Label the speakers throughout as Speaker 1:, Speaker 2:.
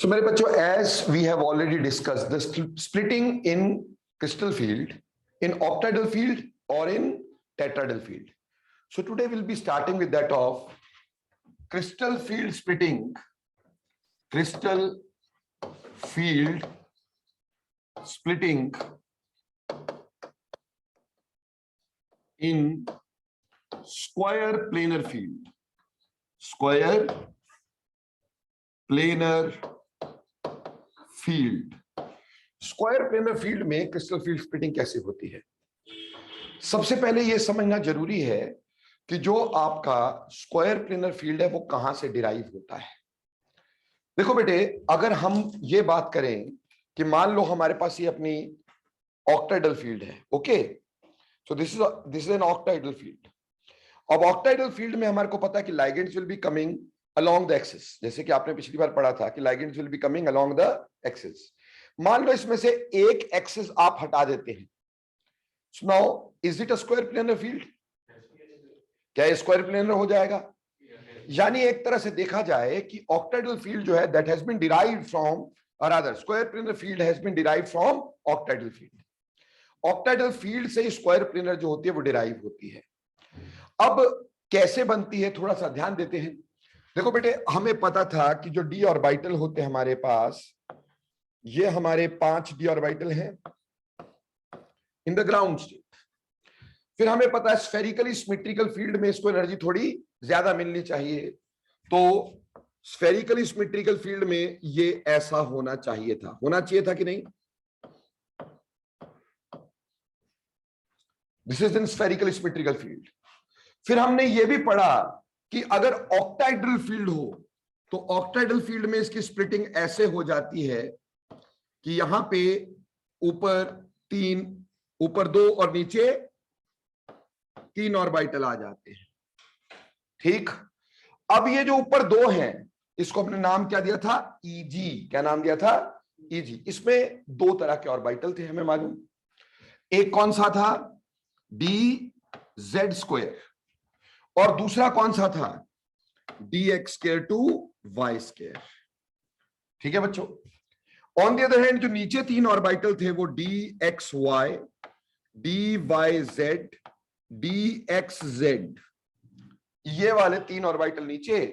Speaker 1: So मेरे बच्चों, as we have already discussed the splitting in crystal field, in octahedral field or in tetrahedral field. So today we'll be starting with that of crystal field splitting, crystal field splitting in square planar field, square planar field. Square planar field में crystal field splitting कैसे होती है? सबसे पहले यह समझना जरूरी है कि जो आपका स्क्वायर प्लेनर फील्ड है वो कहां से डिराइव होता है। देखो बेटे, अगर हम ये बात करें कि मान लो हमारे पास ये अपनी ऑक्टाहेड्रल फील्ड है, okay, so this is an octahedral field. अब ऑक्टाहेड्रल फील्ड में हमारे को पता है कि ligands will be coming along the axis, जैसे कि आपने पिछली बार पढ़ा था कि ligands will be coming along the axis। मान लो इसमें से एक एक्सिस आप हटा देते हैं, so now is it a square planar field? क्या ये स्क्वायर प्लेनर हो जाएगा? यानी एक तरह से देखा जाए कि octahedral field जो है that has been derived from, or rather square planar field has been derived from octahedral field। octahedral field से स्क्वायर प्लेनर जो होती है वो डिराइव होती है। अब कैसे बनती है थोड़ा सा ध्यान देते हैं। देखो बेटे, हमें पता था कि जो डी ऑर्बिटल होते हैं हमारे पास, ये हमारे 5 डी ऑर्बिटल हैं इन द ग्राउंड स्टेट। फिर हमें पता है स्फेरिकली सिमेट्रिकल फील्ड में इसको एनर्जी थोड़ी ज्यादा मिलनी चाहिए, तो स्फेरिकली सिमेट्रिकल फील्ड में ये ऐसा होना चाहिए था, कि नहीं? This is in spherically symmetrical field. फिर हमने ये भी पढ़ा कि अगर ऑक्टाहेड्रल फील्ड हो तो ऑक्टाहेड्रल फील्ड में इसकी स्प्लिटिंग ऐसे हो जाती है कि यहां पे ऊपर 3, ऊपर 2 और नीचे 3 ऑर्बिटल आ जाते हैं। ठीक, अब ये जो ऊपर 2 हैं इसको अपने नाम क्या दिया था? ईजी। क्या नाम दिया था? ईजी। इसमें 2 तरह के ऑर्बिटल थे हमें मालूम। एक कौन सा था? डी जेड स्क्वायर, और दूसरा कौन सा था? dx² to y²। ठीक है बच्चों। ऑन द अदर हैंड जो नीचे 3 ऑर्बिटल थे वो dxy, dyz, dxz, ये वाले 3 ऑर्बिटल नीचे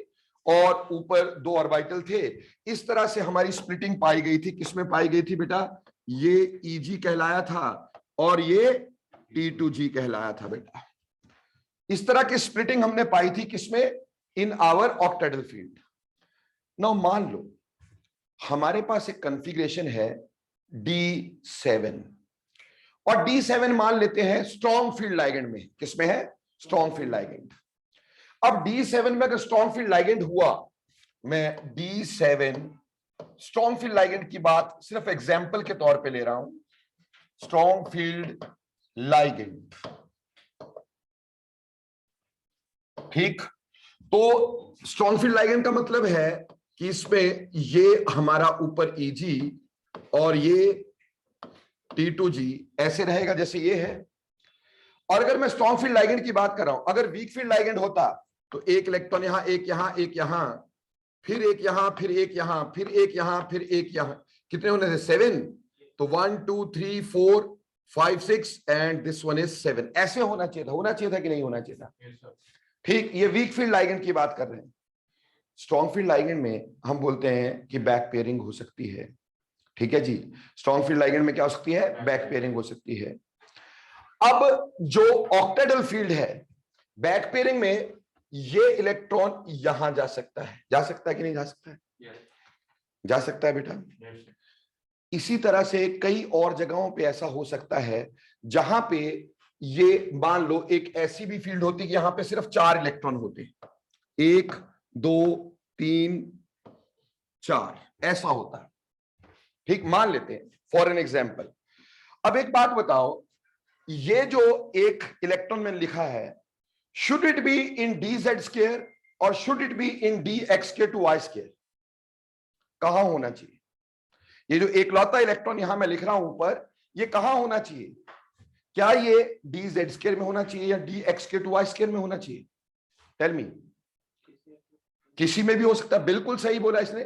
Speaker 1: और ऊपर 2 ऑर्बिटल थे। इस तरह से हमारी स्प्लिटिंग पाई गई थी। किसमें पाई गई थी बेटा? ये Eg कहलाया था और ये T2G कहलाया था बेटा। इस तरह की स्प्लिटिंग हमने पाई थी किसमें? In our octahedral field. Now मान लो हमारे पास एक कॉन्फ़िगरेशन है D7, और D7 मान लेते हैं स्ट्रॉन्ग फील्ड लाइगेंड में। किसमें है? Strong field ligand. अब D7 में अगर स्ट्रॉन्ग फील्ड लाइगेंड हुआ, मैं D7 स्ट्रॉन्ग फील्ड लाइगेंड की बात सिर्फ एग्जाम्पल के तौर पे ले रहा हूं। स्ट्रॉन्ग फील्ड लाइगेंड, ठीक, तो स्ट्रॉन्ग फील्ड लाइगेंड का मतलब है कि इसमें ये हमारा ऊपर Eg और ये T2G ऐसे रहेगा जैसे ये है। और अगर मैं स्ट्रॉन्ग फील्ड लाइगेंड की बात कर रहा हूं, अगर वीक फील्ड लाइगेंड होता तो एक इलेक्ट्रॉन यहां, एक यहां, एक यहां, फिर एक यहां, फिर एक यहां, फिर एक यहां, फिर एक यहां, कितने होने थे? 7। तो 1 2 3 4 5 6 एंड दिस वन इज 7। ऐसे होना चाहिए था कि नहीं होना चाहिए था? ठीक, ये वीक फील्ड लाइगेंड की बात कर रहे हैं। स्ट्रॉन्ग फील्ड लाइगेंड में हम बोलते हैं कि बैक पेयरिंग हो सकती है। ठीक है जी, स्ट्रॉन्ग फील्ड लाइगेंड में क्या हो सकती है? बैक पेयरिंग हो सकती है। अब जो ऑक्टाहेड्रल फील्ड है, बैक पेयरिंग में ये इलेक्ट्रॉन यहां जा सकता है कि नहीं जा सकता है? जा सकता है बेटा। इसी तरह से कई और जगहों पे ऐसा हो सकता है जहां पे ये मान लो एक ऐसी भी फील्ड होती है कि यहां पे सिर्फ 4 इलेक्ट्रॉन होते हैं, 1 2 3 4, ऐसा होता है। ठीक, मान लेते हैं फॉर एन एग्जांपल। अब एक बात बताओ, ये जो एक इलेक्ट्रॉन मैंने लिखा है, should it be in dz² और should it be in dx² to y²? कहां होना चाहिए? ये जो एकलौता इलेक्ट्रॉन यहां मैं लिख रहा हूं ऊपर, ये कहां होना चाहिए? क्या ये dz² में होना चाहिए या dx² टू y² में होना चाहिए? Tell me. किसी में भी हो सकता है, बिल्कुल सही बोला इसने।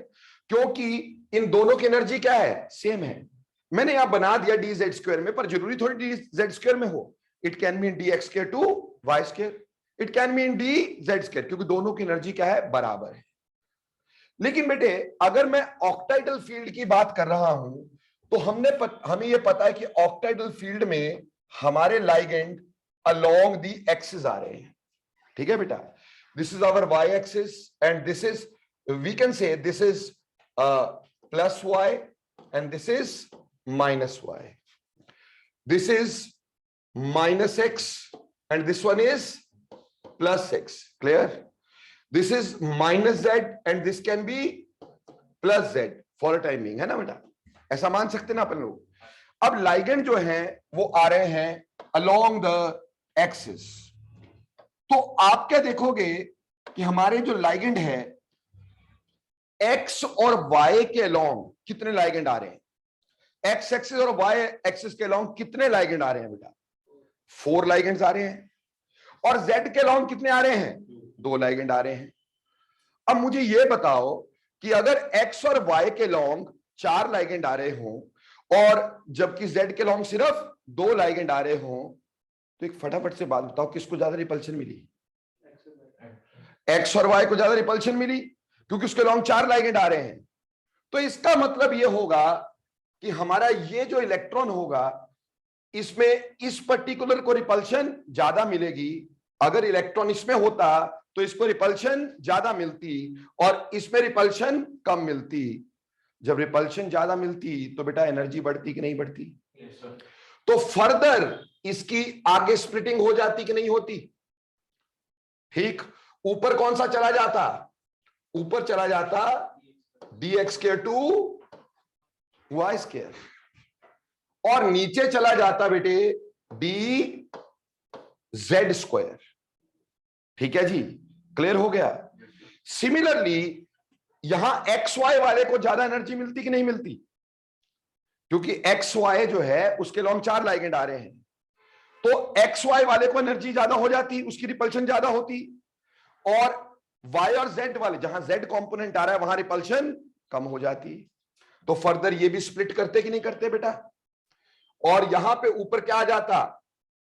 Speaker 1: क्योंकि इन दोनों की एनर्जी क्या है, सेम है। मैंने यहां बना दिया डी जेड स्क्वायर में, पर जरूरी थोड़ी डी जेड स्क्वायर में हो। It can be in d x square to y square, it can be in d z square, क्योंकि दोनों की एनर्जी क्या है, बराबर है। लेकिन बेटे अगर मैं ऑक्टाइडल फील्ड की बात कर रहा हूं तो हमें यह पता है कि ऑक्टाइडल फील्ड में हमारे लाइगेंड अलोंग दी एक्सिस आ रहे हैं। ठीक है बेटा, this is our y axis and this is, we can say this is plus y and this is minus y, this is minus x and this one is plus x. Clear? This is minus z and this can be plus z for a time being, है ना बेटा? ऐसा मान सकते ना अपन लोग। अब ligand जो है वो आ रहे हैं along the axis, तो आप क्या देखोगे कि हमारे जो लाइगेंड है x और y के along कितने लाइगेंड आ रहे हैं? x एक्सिस और y एक्सिस के along कितने लाइगेंड आ रहे हैं बेटा? 4 लाइगेंड्स आ रहे हैं। और z के along कितने आ रहे हैं? 2 लाइगेंड आ रहे हैं। अब मुझे यह बताओ कि अगर x और y के लॉन्ग 4 लाइगेंड आ रहे हों और जबकि z के लॉन्ग सिर्फ 2 लाइगेंड आ रहे हों, तो एक फटाफट से बात बताओ, किसको ज्यादा रिपल्शन मिली? x और y को ज्यादा रिपल्शन मिली, क्योंकि उसके लॉन्ग 4 लाइगेंड आ रहे हैं। तो इसका मतलब यह होगा कि हमारा ये जो इलेक्ट्रॉन होगा इसमें इस पर्टिकुलर को रिपल्शन ज्यादा मिलेगी। अगर इलेक्ट्रॉन इसमें होता तो इसको रिपल्शन ज्यादा मिलती और इसमें रिपल्शन कम मिलती। जब रिपल्शन ज्यादा मिलती तो बेटा एनर्जी बढ़ती कि नहीं बढ़ती? yes, तो फर्दर इसकी आगे स्प्लिटिंग हो जाती कि नहीं होती? ठीक, ऊपर कौन सा चला जाता? ऊपर चला जाता d x square to y square, और नीचे चला जाता बेटे डी जेड स्क्वायर। ठीक है जी, क्लियर हो गया? सिमिलरली यहां एक्स वाई वाले को ज्यादा एनर्जी मिलती कि नहीं मिलती? क्योंकि एक्स वाई जो है उसके लॉन्ग 4 लाइगेंड आ रहे हैं, तो एक्स वाई वाले को एनर्जी ज्यादा हो जाती, उसकी रिपल्शन ज्यादा होती, और वाई और जेड वाले जहां जेड कंपोनेंट आ रहा है वहां रिपल्शन कम हो जाती। तो फर्दर ये भी स्प्लिट करते कि नहीं करते बेटा? और यहां पे ऊपर क्या आ जाता?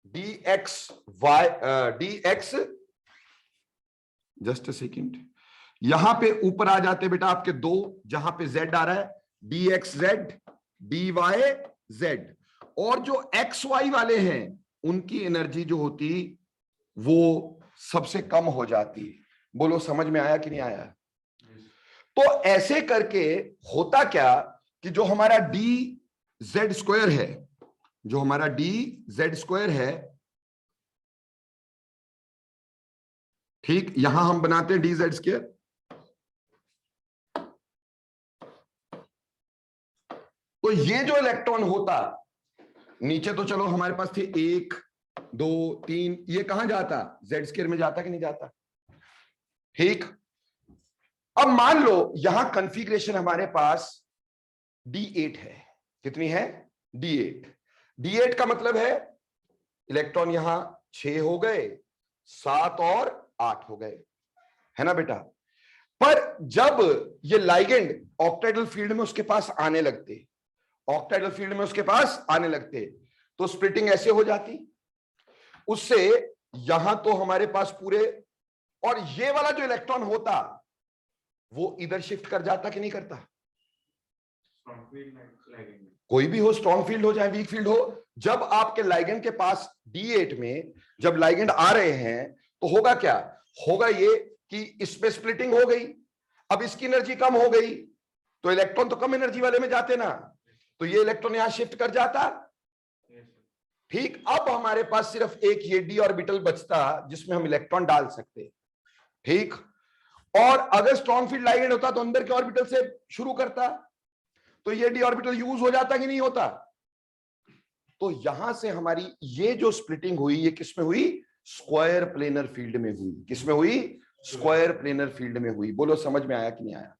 Speaker 1: D x y, d x, just a second, यहां पे ऊपर आ जाते बेटा आपके 2, जहां पे z आ रहा है d x z d y z, और जो एक्स वाई वाले हैं उनकी एनर्जी जो होती वो सबसे कम हो जाती। बोलो समझ में आया कि नहीं आया? तो ऐसे करके होता क्या कि जो हमारा डी जेड स्क्वायर है, जो हमारा डी जेड स्क्वायर है, ठीक, यहां हम बनाते हैं डी जेड स्क्वायर, तो ये जो इलेक्ट्रॉन होता नीचे, तो चलो हमारे पास थे 1 2 3, ये कहां जाता? जेड स्क्वायर में जाता कि नहीं जाता? ठीक, अब मान लो यहां कॉन्फ़िगरेशन हमारे पास D8 है। कितनी है? D8। D8 का मतलब है इलेक्ट्रॉन यहां 6 हो गए, 7 और 8 हो गए, है ना बेटा? पर जब ये लाइगेंड ऑक्टाइडल फील्ड में उसके पास आने लगते, ऑक्टाइडल फील्ड में उसके पास आने लगते, तो स्प्लिटिंग ऐसे हो जाती, उससे यहां तो हमारे पास पूरे, और ये वाला जो इलेक्ट्रॉन होता वो इधर शिफ्ट कर जाता कि नहीं करता? कोई भी हो, स्ट्रॉन्ग फील्ड हो चाहे वीक फील्ड हो, जब आपके लाइगेंड के पास D8 में जब लाइगेंड आ रहे हैं तो होगा क्या? होगा ये कि इसमें स्प्लिटिंग हो गई, अब इसकी एनर्जी कम हो गई, तो इलेक्ट्रॉन तो कम एनर्जी वाले में जाते ना, तो ये इलेक्ट्रॉन यहां शिफ्ट कर जाता। ठीक, अब हमारे पास सिर्फ एक ये d ऑर्बिटल बचता जिसमें हम इलेक्ट्रॉन डाल सकते। ठीक, और अगर स्ट्रॉन्ग फील्ड लाइगेंड होता तो अंदर के ऑर्बिटल से शुरू करता, तो ये d ऑर्बिटल यूज हो जाता कि नहीं होता? तो यहां से हमारी ये जो स्प्लिटिंग हुई ये किसमें हुई? स्क्वायर प्लेनर फील्ड में हुई। किसमें हुई? स्क्वायर प्लेनर फील्ड में हुई। बोलो समझ में आया कि नहीं आया?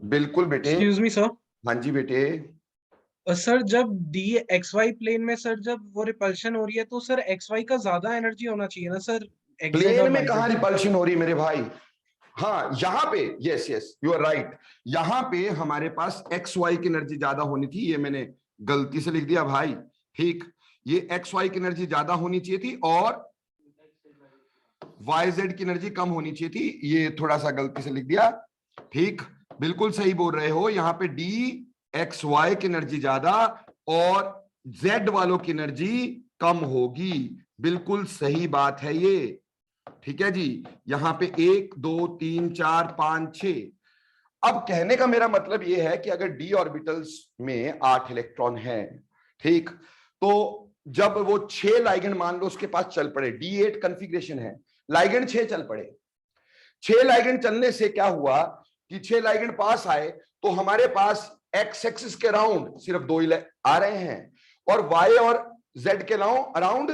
Speaker 1: बिल्कुल बेटे।
Speaker 2: Excuse me sir.
Speaker 1: हाँ जी बेटे।
Speaker 2: सर जब डी एक्स वाई प्लेन में सर जब वो रिपल्शन हो रही है तो सर एक्स वाई का ज्यादा एनर्जी होना चाहिए ना सर?
Speaker 1: प्लेन में कहां रिपल्शन हो रही मेरे भाई? हाँ यहां पे yes yes you are right, यहां पे हमारे पास एक्स वाई की एनर्जी ज्यादा होनी थी, ये मैंने गलती से लिख दिया भाई, ठीक, ये एक्स वाई की एनर्जी ज्यादा होनी चाहिए थी और वाई जेड की एनर्जी कम होनी चाहिए थी, ये थोड़ा सा गलती से लिख दिया, ठीक, बिल्कुल सही बोल रहे हो, यहाँ पे डी एक्स वाई की एनर्जी ज्यादा और जेड वालों की एनर्जी कम होगी, बिल्कुल सही बात है ये, ठीक है जी। यहां पे 1 2 3 4 5 6, अब कहने का मेरा मतलब यह है कि अगर डी ऑर्बिटल्स में 8 इलेक्ट्रॉन है, ठीक, तो जब वो 6 लाइगेंड मान लो उसके पास चल पड़े, D8 कॉन्फ़िगरेशन है, लाइगेंड 6 चल पड़े, 6 लाइगेंड चलने से क्या हुआ कि 6 लाइगेंड पास आए तो हमारे पास एक्स एक्सिस के अराउंड सिर्फ 2 आ रहे हैं और वाई और जेड के अराउंड,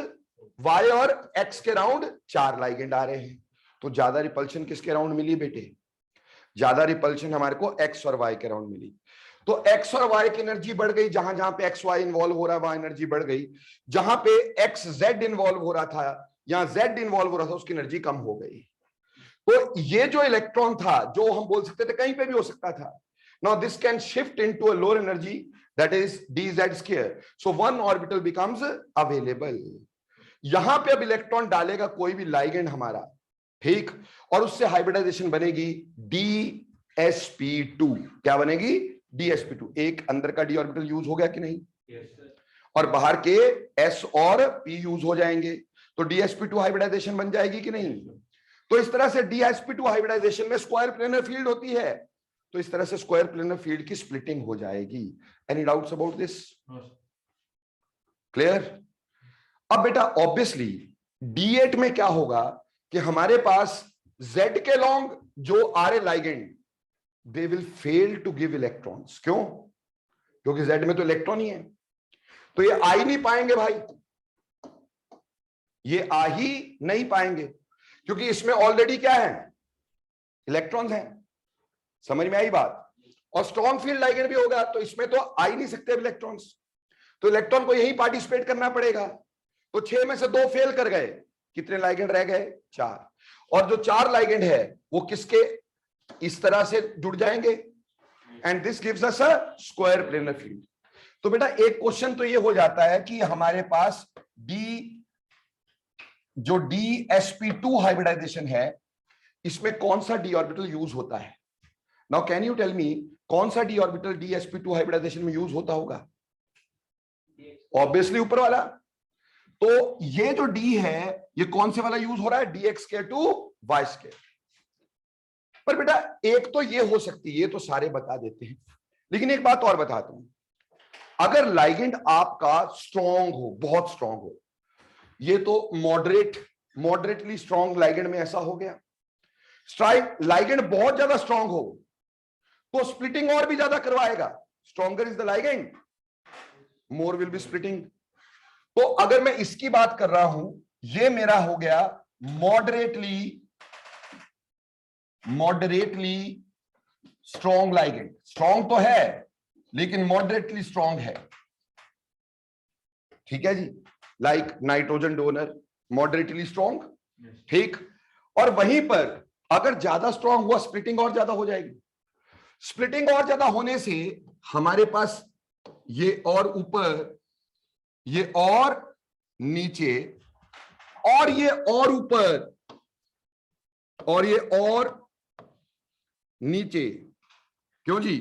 Speaker 1: वाई और एक्स के अराउंड 4 लाइगेंड आ रहे हैं, तो ज्यादा रिपल्शन किसके अराउंड मिली बेटे, ज्यादा रिपल्शन हमारे को एक्स और वाई के अराउंड मिली, तो एक्स और वाई की एनर्जी बढ़ गई, जहां जहां पे एक्स वाई इन्वॉल्व हो रहा है वहां एनर्जी बढ़ गई, जहां पे एक्स जेड इन्वॉल्व हो रहा था या जेड इन्वॉल्व हो रहा था उसकी एनर्जी कम हो गई, तो ये जो इलेक्ट्रॉन था जो हम बोल सकते थे कहीं पे भी हो सकता था, now this can shift into a lower energy that is dz square, so one orbital becomes available, यहां पे अब इलेक्ट्रॉन डालेगा कोई भी लाइगेंड हमारा, ठीक, और उससे हाइब्रिडाइजेशन बनेगी dsp2, क्या बनेगी dsp2, एक अंदर का डी ऑर्बिटल यूज हो गया कि नहीं, और बाहर के s और p यूज हो जाएंगे, तो dsp2 हाइब्रिडाइजेशन बन जाएगी कि नहीं, तो इस तरह से dsp2 हाइब्रिडाइजेशन में स्क्वायर प्लेनर फील्ड होती है, तो इस तरह से स्क्वायर प्लेनर फील्ड की स्प्लिटिंग हो जाएगी, any doubts about this, clear. अब बेटा ऑब्वियसली D8 में क्या होगा कि हमारे पास Z के लॉन्ग जो आ रहे ligand they will fail to give electrons, क्यों, क्योंकि Z में तो इलेक्ट्रॉन ही है, तो ये आ ही नहीं पाएंगे भाई, ये आ ही नहीं पाएंगे क्योंकि इसमें ऑलरेडी क्या है, इलेक्ट्रॉन्स हैं, समझ में आई बात, और स्ट्रॉन्ग फील्ड लाइगेंड भी होगा तो इसमें तो आ ही नहीं सकते इलेक्ट्रॉन्स, तो इलेक्ट्रॉन को यही पार्टिसिपेट करना पड़ेगा, तो 6 में से 2 फेल कर गए, कितने लाइगेंड रह गए 4, और जो 4 लाइगेंड है वो किसके इस तरह से जुड़ जाएंगे, and this gives us a square planar field. तो बेटा एक क्वेश्चन तो ये हो जाता है कि हमारे पास जो dsp2 हाइब्रिडाइजेशन है इसमें कौन सा डी ऑर्बिटल यूज होता है, now can you tell me कौन सा डी ऑर्बिटल dsp2 हाइब्रिडाइजेशन में यूज होता होगा, ऑब्वियसली ऊपर वाला, तो ये जो D है ये कौन से वाला यूज हो रहा है, dx² टू y², पर बेटा एक तो ये हो सकती है, ये तो सारे बता देते हैं, लेकिन एक बात और बताता हूं, अगर लाइगेंड आपका स्ट्रॉन्ग हो, बहुत स्ट्रॉन्ग हो, ये तो मॉडरेटली स्ट्रॉन्ग लाइगेंड में ऐसा हो गया, स्ट्राइक लाइगेंड बहुत ज्यादा स्ट्रॉन्ग हो तो स्प्लिटिंग और भी ज्यादा करवाएगा, stronger is the ligand more will be splitting, तो अगर मैं इसकी बात कर रहा हूं, ये मेरा हो गया मॉडरेटली स्ट्रॉन्ग लाइगेंड, स्ट्रॉन्ग तो है लेकिन मॉडरेटली स्ट्रॉन्ग है, ठीक है जी, like nitrogen donor moderately strong, ठीक, और वहीं पर अगर ज्यादा स्ट्रॉन्ग हुआ स्प्लिटिंग और ज्यादा हो जाएगी, स्प्लिटिंग और ज्यादा होने से हमारे पास ये और ऊपर, ये और नीचे, और ये और ऊपर, और ये और नीचे, क्यों जी,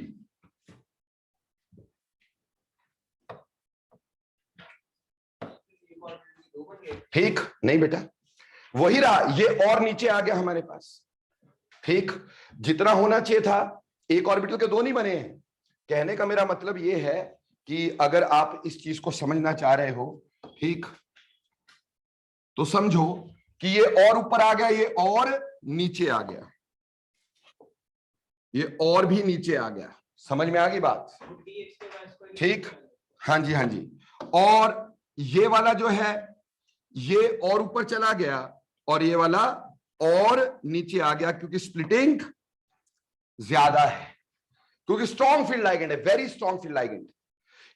Speaker 1: ठीक नहीं बेटा, वही रहा, ये और नीचे आ गया हमारे पास, ठीक, जितना होना चाहिए था, एक ऑर्बिटल के 2 नहीं बने हैं, कहने का मेरा मतलब ये है कि अगर आप इस चीज को समझना चाह रहे हो, ठीक, तो समझो कि ये और ऊपर आ गया, ये और नीचे आ गया, ये और भी नीचे आ गया, समझ में आ गई बात, ठीक, हाँ जी हाँ जी, और ये वाला जो है ये और ऊपर चला गया और ये वाला और नीचे आ गया, क्योंकि स्प्लिटिंग ज्यादा है, क्योंकि स्ट्रॉन्ग फील्ड लाइगेंड है, वेरी स्ट्रॉन्ग फील्ड लाइगेंड।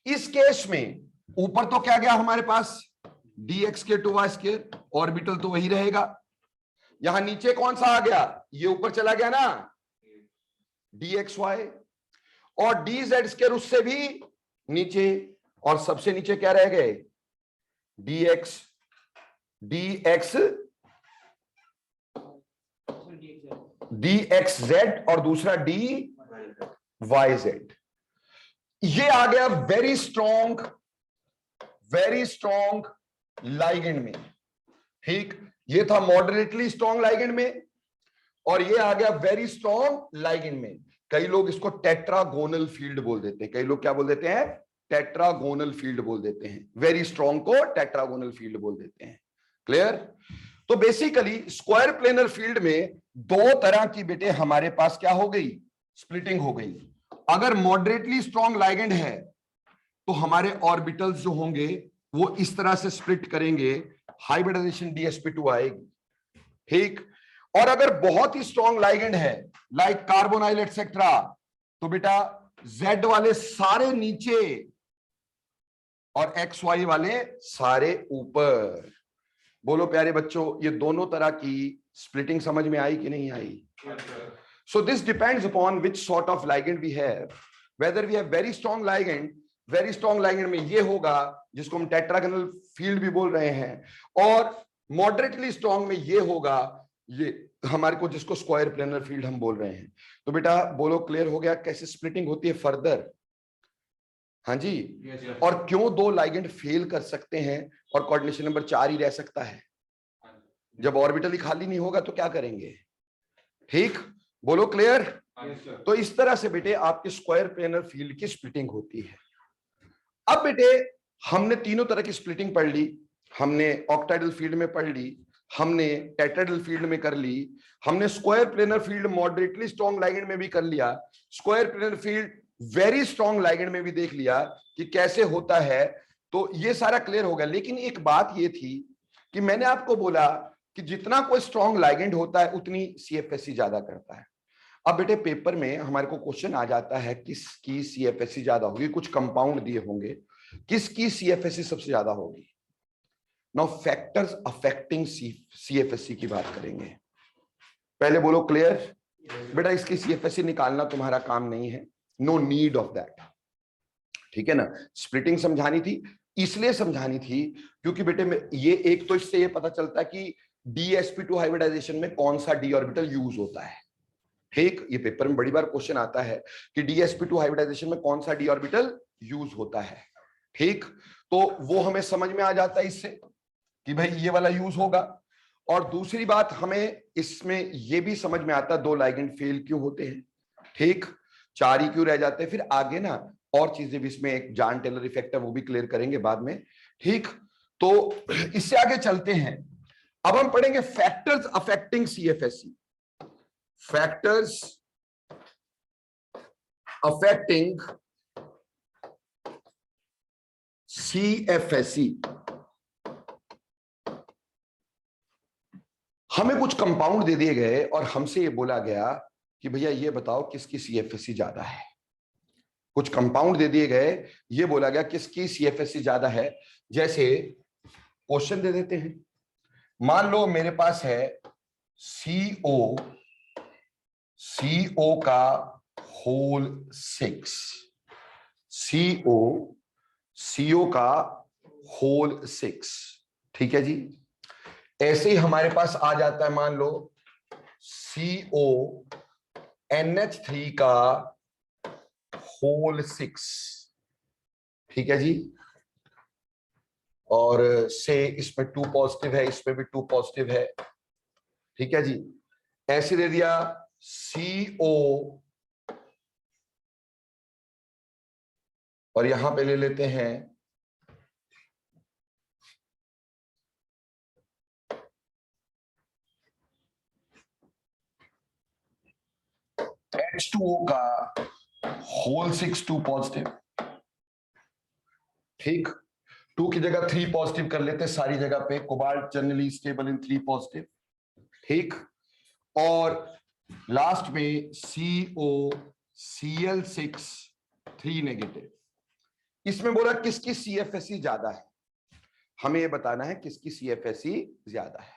Speaker 1: इस केस में ऊपर तो क्या गया हमारे पास dx² टू y², ऑर्बिटल तो वही रहेगा, यहां नीचे कौन सा आ गया, ये ऊपर चला गया ना, dxy, और dz स्क्वायर उससे भी नीचे, और सबसे नीचे क्या रह गए, dxz और दूसरा dyz। ये आ गया वेरी स्ट्रॉन्ग लाइगेंड में, ठीक, ये था मॉडरेटली स्ट्रॉन्ग लाइगेंड में, और ये आ गया वेरी स्ट्रॉन्ग लाइगेंड में। कई लोग इसको टेट्रागोनल फील्ड बोल देते हैं, कई लोग क्या बोल देते हैं, टेट्रागोनल फील्ड बोल देते हैं, वेरी स्ट्रॉन्ग को टेट्रागोनल फील्ड बोल देते हैं। क्लियर? तो बेसिकली स्क्वायर प्लेनर फील्ड में दो तरह की बेटे हमारे पास क्या हो गई, स्प्लिटिंग हो गई। अगर मॉडरेटली स्ट्रॉन्ग लाइगेंड है तो हमारे ऑर्बिटल्स जो होंगे वो इस तरह से स्प्लिट करेंगे, हाइब्रिडाइजेशन dsp2 आएगी, ठीक। और अगर बहुत ही स्ट्रॉन्ग लाइगेंड है लाइक कार्बोनाइल एटसेट्रा, तो बेटा Z वाले सारे नीचे और XY वाले सारे ऊपर। बोलो प्यारे बच्चों, ये दोनों तरह की स्प्लिटिंग समझ में आई कि नहीं आई? So this depends upon which sort of ligand we have. Whether we have very strong ligand में ये होगा जिसको हम टेट्रागोनल फील्ड भी बोल रहे हैं, और मॉडरेटली स्ट्रॉन्ग में ये होगा, ये हमारे को जिसको स्क्वायर प्लेनर फील्ड हम बोल रहे हैं। तो बेटा बोलो क्लियर हो गया कैसे स्प्लिटिंग होती है फर्दर? हाँ जी। yes, और क्यों दो लाइगेंड फेल कर सकते हैं और कोऑर्डिनेशन नंबर 4 ही रह सकता है? जब ऑर्बिटल ही खाली नहीं होगा तो क्या करेंगे? ठीक, बोलो क्लियर? yes, तो इस तरह से बेटे आपके स्क्वायर प्लेनर फील्ड की स्प्लिटिंग होती है। अब बेटे हमने तीनों तरह की स्प्लिटिंग पढ़ ली, हमने ऑक्टाइडल फील्ड में पढ़ ली, हमने टेट्राइडल फील्ड में कर ली, हमने square planar field moderately strong ligand में भी कर लिया, square planar field very strong ligand में भी देख लिया कि कैसे होता है। तो ये सारा क्लियर हो गया। लेकिन एक बात ये थी कि मैंने आपको बोला कि जितना कोई स्ट्रॉन्ग लाइगेंड होता है उतनी CFSE ज्यादा करता है। अब बेटे पेपर में हमारे को क्वेश्चन आ जाता है किसकी CFSE ज्यादा होगी, कुछ कंपाउंड दिए होंगे, किसकी CFSE सबसे ज्यादा होगी। नाउ फैक्टर्स अफेक्टिंग CFSE की बात करेंगे। पहले बोलो क्लियर? बेटा इसकी CFSE निकालना तुम्हारा काम नहीं है, नो नीड ऑफ दैट, ठीक है ना। स्प्लिटिंग समझानी थी, इसलिए समझानी थी क्योंकि बेटे में ये एक तो इससे ये पता चलता है कि dsp2 हाइब्रिडाइजेशन में कौन सा d ऑर्बिटल यूज होता है, ठीक। ये पेपर में बड़ी बार क्वेश्चन आता है कि dsp2 हाइब्रिडाइजेशन में कौन सा d ऑर्बिटल यूज होता है, ठीक। तो वो हमें समझ में आ जाता है इससे कि भाई ये वाला यूज होगा। और दूसरी बात हमें इसमें ये भी समझ में आता है दो लाइगेंड फेल क्यों होते हैं, ठीक, 4 ही क्यों रह जाते हैं। फिर आगे ना और चीजें भी, इसमें एक जॉन टेलर इफेक्ट है वो भी क्लियर करेंगे बाद में, ठीक। तो इससे आगे चलते हैं, अब हम पढ़ेंगे factors affecting CFSE। Factors affecting CFSE। हमें कुछ कंपाउंड दे दिए गए और हमसे ये बोला गया कि भैया ये बताओ किसकी CFSE ज्यादा है। कुछ कंपाउंड दे दिए गए, ये बोला गया किसकी CFSE ज्यादा है। जैसे क्वेश्चन दे देते हैं, मान लो मेरे पास है CO का होल 6, CO का होल 6, ठीक है जी। ऐसे ही हमारे पास आ जाता है मान लो CONH3 का होल 6, ठीक है जी। और से इसमें 2 पॉजिटिव है, इसमें भी 2 पॉजिटिव है, ठीक है जी। ऐसे दे दिया CO और यहां पे ले लेते हैं H2O का होल 6 2 पॉजिटिव, ठीक। 2 की जगह 3 पॉजिटिव कर लेते हैं सारी जगह पे, cobalt generally stable in 3 positive, ठीक। और लास्ट में COCl6 3 नेगेटिव। इसमें बोला किसकी CFSE ज्यादा है, हमें ये बताना है किसकी CFSE ज्यादा है।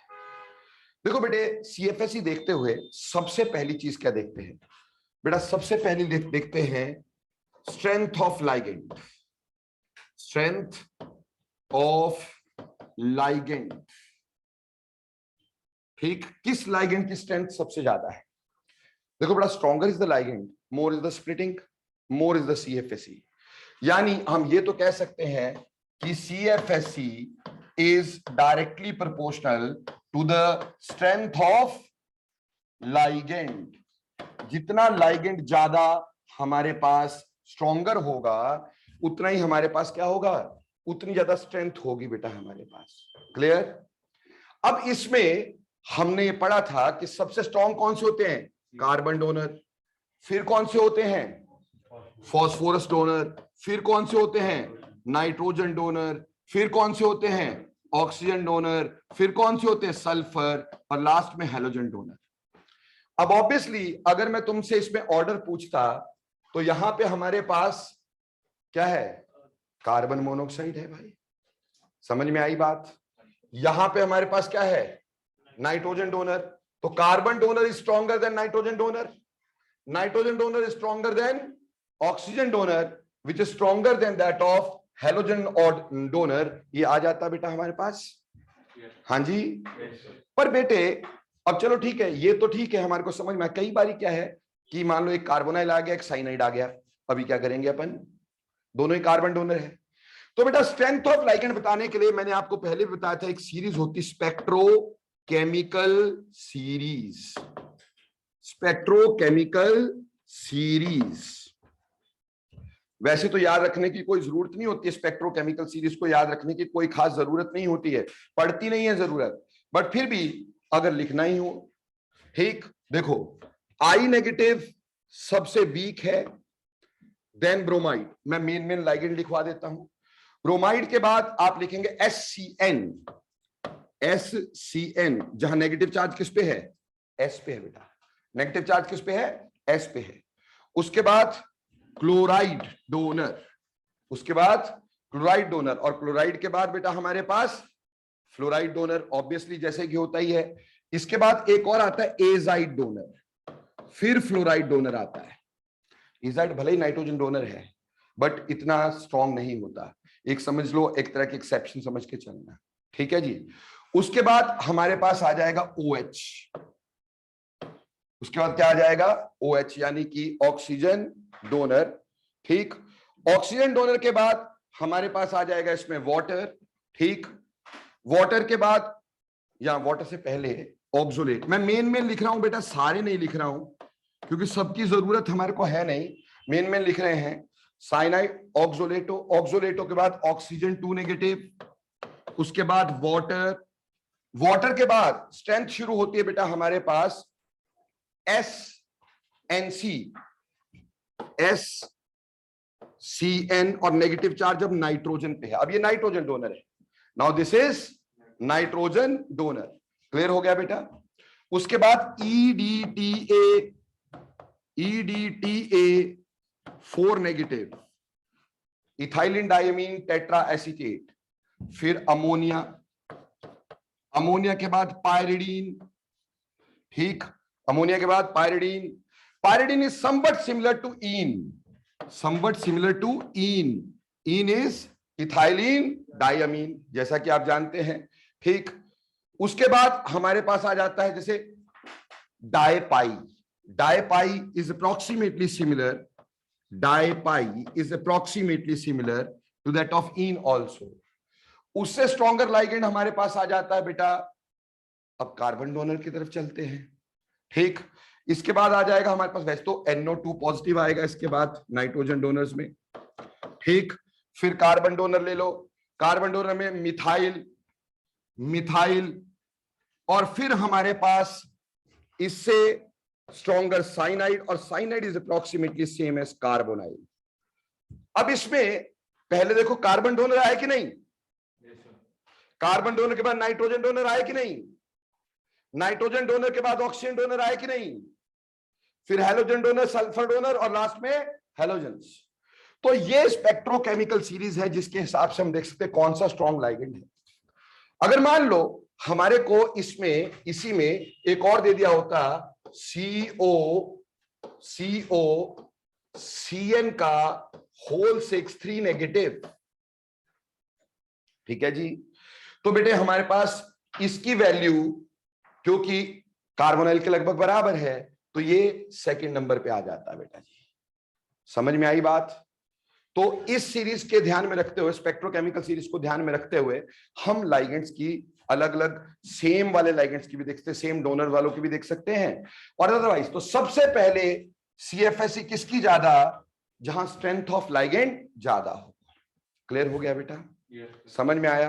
Speaker 1: देखो बेटे, सीएफएसई देखते हुए सबसे पहली चीज क्या देखते हैं बेटा? सबसे पहले देखते हैं strength of ligand. Strength of ligand, ठीक, किस लाइगेंड की स्ट्रेंथ सबसे ज्यादा है? देखो बेटा, stronger is the ligand, more is the splitting, more is the CFSE. यानी हम ये तो कह सकते हैं कि CFSE is directly proportional to the strength of ligand. जितना लाइगेंड ज्यादा हमारे पास स्ट्रॉन्गर होगा, उतना ही हमारे पास क्या होगा? उतनी ज्यादा स्ट्रेंथ होगी बेटा हमारे पास। क्लियर? अब इसमें हमने ये पढ़ा था कि सबसे स्ट्रॉन्ग कौन से होते हैं? Carbon donor. फिर कौन से होते हैं? Phosphorus donor. फिर कौन से होते हैं? Nitrogen donor. फिर कौन से होते हैं? Oxygen donor. फिर कौन से होते हैं? सल्फर। और लास्ट में हैलोजन डोनर। अब ऑब्वियसली अगर मैं तुमसे इसमें ऑर्डर पूछता तो यहां पे हमारे पास क्या है? कार्बन मोनोऑक्साइड है भाई। समझ में आई बात? यहां पे हमारे पास क्या है? Nitrogen donor. तो carbon donor is stronger than nitrogen donor. Nitrogen donor is stronger than oxygen donor, which is stronger than that of halogen और डोनर। ये आ जाता बेटा हमारे पास। हाँ जी। पर बेटे अब चलो ठीक है, ये तो ठीक है, हमारे को समझ में। कई बारी क्या है कि मान लो एक कार्बोनाइल आ गया, एक साइनाइड आ गया, अभी क्या करेंगे अपन? दोनों ही कार्बन डोनर है। तो बेटा स्ट्रेंथ ऑफ लाइगेंड बताने के लिए मैंने आपको पहले भी बताया था, एक सीरीज होती स्पेक्ट्रोकेमिकल सीरीज। स्पेक्ट्रोकेमिकल सीरीज वैसे तो याद रखने की कोई जरूरत नहीं होती है। स्पेक्ट्रोकेमिकल सीरीज को याद रखने की कोई खास जरूरत नहीं होती है, पड़ती नहीं है जरूरत, बट फिर भी अगर लिखना ही हो, ठीक। देखो, आई नेगेटिव सबसे वीक है, देन ब्रोमाइड। मैं मेन लाइगेंड लिखवा देता हूं। ब्रोमाइड के बाद आप लिखेंगे SCN। SCN, जहां नेगेटिव चार्ज किस पे है? S पे है बेटा। नेगेटिव चार्ज किस पे है? S पे है। उसके बाद क्लोराइड डोनर। उसके बाद क्लोराइड डोनर, और क्लोराइड के बाद बेटा हमारे पास फ्लोराइड डोनर, ऑब्वियसली जैसे कि होता ही है। इसके बाद एक और आता है एजाइड डोनर, फिर फ्लोराइड डोनर आता है। एजाइड भले ही नाइट्रोजन डोनर है, बट इतना स्ट्रॉन्ग नहीं होता। एक समझ लो, एक तरह के एक्सेप्शन समझ के चलना, ठीक है जी। उसके बाद हमारे पास आ जाएगा OH। उसके बाद क्या आ जाएगा? OH, यानी कि ऑक्सीजन डोनर, ठीक। ऑक्सीजन डोनर के बाद हमारे पास आ जाएगा इसमें वाटर, ठीक। वाटर के बाद, या वाटर से पहले ऑक्सोलेट। मैं मेन लिख रहा हूं बेटा, सारे नहीं लिख रहा हूं क्योंकि सबकी जरूरत हमारे को है नहीं। मेन लिख रहे हैं साइनाइड, ऑक्सोलेटो। ऑक्सोलेटो के बाद ऑक्सीजन 2 नेगेटिव। उसके बाद वाटर। वाटर के बाद स्ट्रेंथ शुरू होती है बेटा हमारे पास SNC। SCN, और नेगेटिव चार्ज जब नाइट्रोजन पे है। अब ये नाइट्रोजन डोनर है। Now this is nitrogen donor. Clear हो गया बेटा? उसके बाद EDTA। EDTA 4 negative, ethylene diamine tetra acetate. फिर अमोनिया। अमोनिया के बाद पायरिडीन, ठीक। अमोनिया के बाद pyridine. Pyridine is somewhat similar to en. Somewhat similar to en. En is ethylene diamine, जैसा कि आप जानते हैं, ठीक। उसके बाद हमारे पास आ जाता है जैसे dipy. Dipy is approximately similar, dipy is approximately similar to that of en also. उससे स्ट्रॉन्गर लाइगेंड हमारे पास आ जाता है बेटा। अब कार्बन डोनर की तरफ चलते हैं, ठीक। इसके बाद आ जाएगा हमारे पास, वैसे तो NO2 पॉजिटिव आएगा इसके बाद नाइट्रोजन डोनर्स में, ठीक। फिर कार्बन डोनर ले लो। कार्बन डोनर में मिथाइल, मिथाइल, और फिर हमारे पास इससे स्ट्रॉन्गर साइनाइड, और cyanide is approximately same as carbonyl. अब इसमें पहले देखो कार्बन डोनर आया कि नहीं? कार्बन डोनर के बाद नाइट्रोजन डोनर आया कि नहीं? नाइट्रोजन डोनर के बाद ऑक्सीजन डोनर आया कि नहीं? फिर हैलोजन डोनर, सल्फर डोनर, और लास्ट में हैलोजेंस। तो ये स्पेक्ट्रोकेमिकल सीरीज है जिसके हिसाब से हम देख सकते हैं कौन सा स्ट्रॉन्ग लाइगेंड है। अगर मान लो हमारे को इसमें इसी में एक और दे दिया होता CO CN का होल 6 3 नेगेटिव। ठीक है जी। तो बेटे हमारे पास इसकी वैल्यू क्योंकि कार्बोनिल के लगभग बराबर है तो ये सेकंड नंबर पे आ जाता है बेटा जी। समझ में आई बात? तो इस सीरीज के ध्यान में रखते हुए, स्पेक्ट्रोकेमिकल सीरीज को ध्यान में रखते हुए हम लाइगेंड्स की अलग अलग सेम वाले लाइगेंड्स की भी देख सकते हैं, सेम डोनर वालों की भी देख सकते हैं और अदरवाइज। तो सबसे पहले CFSE किसकी ज्यादा? जहां स्ट्रेंथ ऑफ लाइगेंड ज्यादा हो। क्लियर हो गया बेटा? समझ में आया?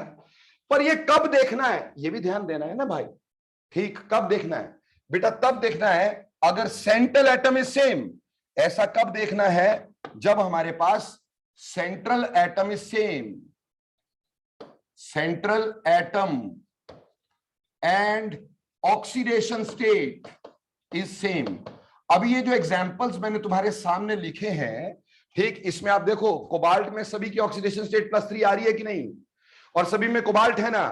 Speaker 1: पर ये कब देखना है ये भी ध्यान देना है ना भाई। ठीक, कब देखना है बेटा? तब देखना है अगर सेंट्रल एटम इज सेम। ऐसा कब देखना है? जब हमारे पास central atom is same, central atom and oxidation state is same. अभी ये जो एग्जांपल्स मैंने तुम्हारे सामने लिखे हैं, ठीक, इसमें आप देखो कोबाल्ट में सभी की ऑक्सीडेशन स्टेट +3 आ रही है कि नहीं? और सभी में कोबाल्ट है ना।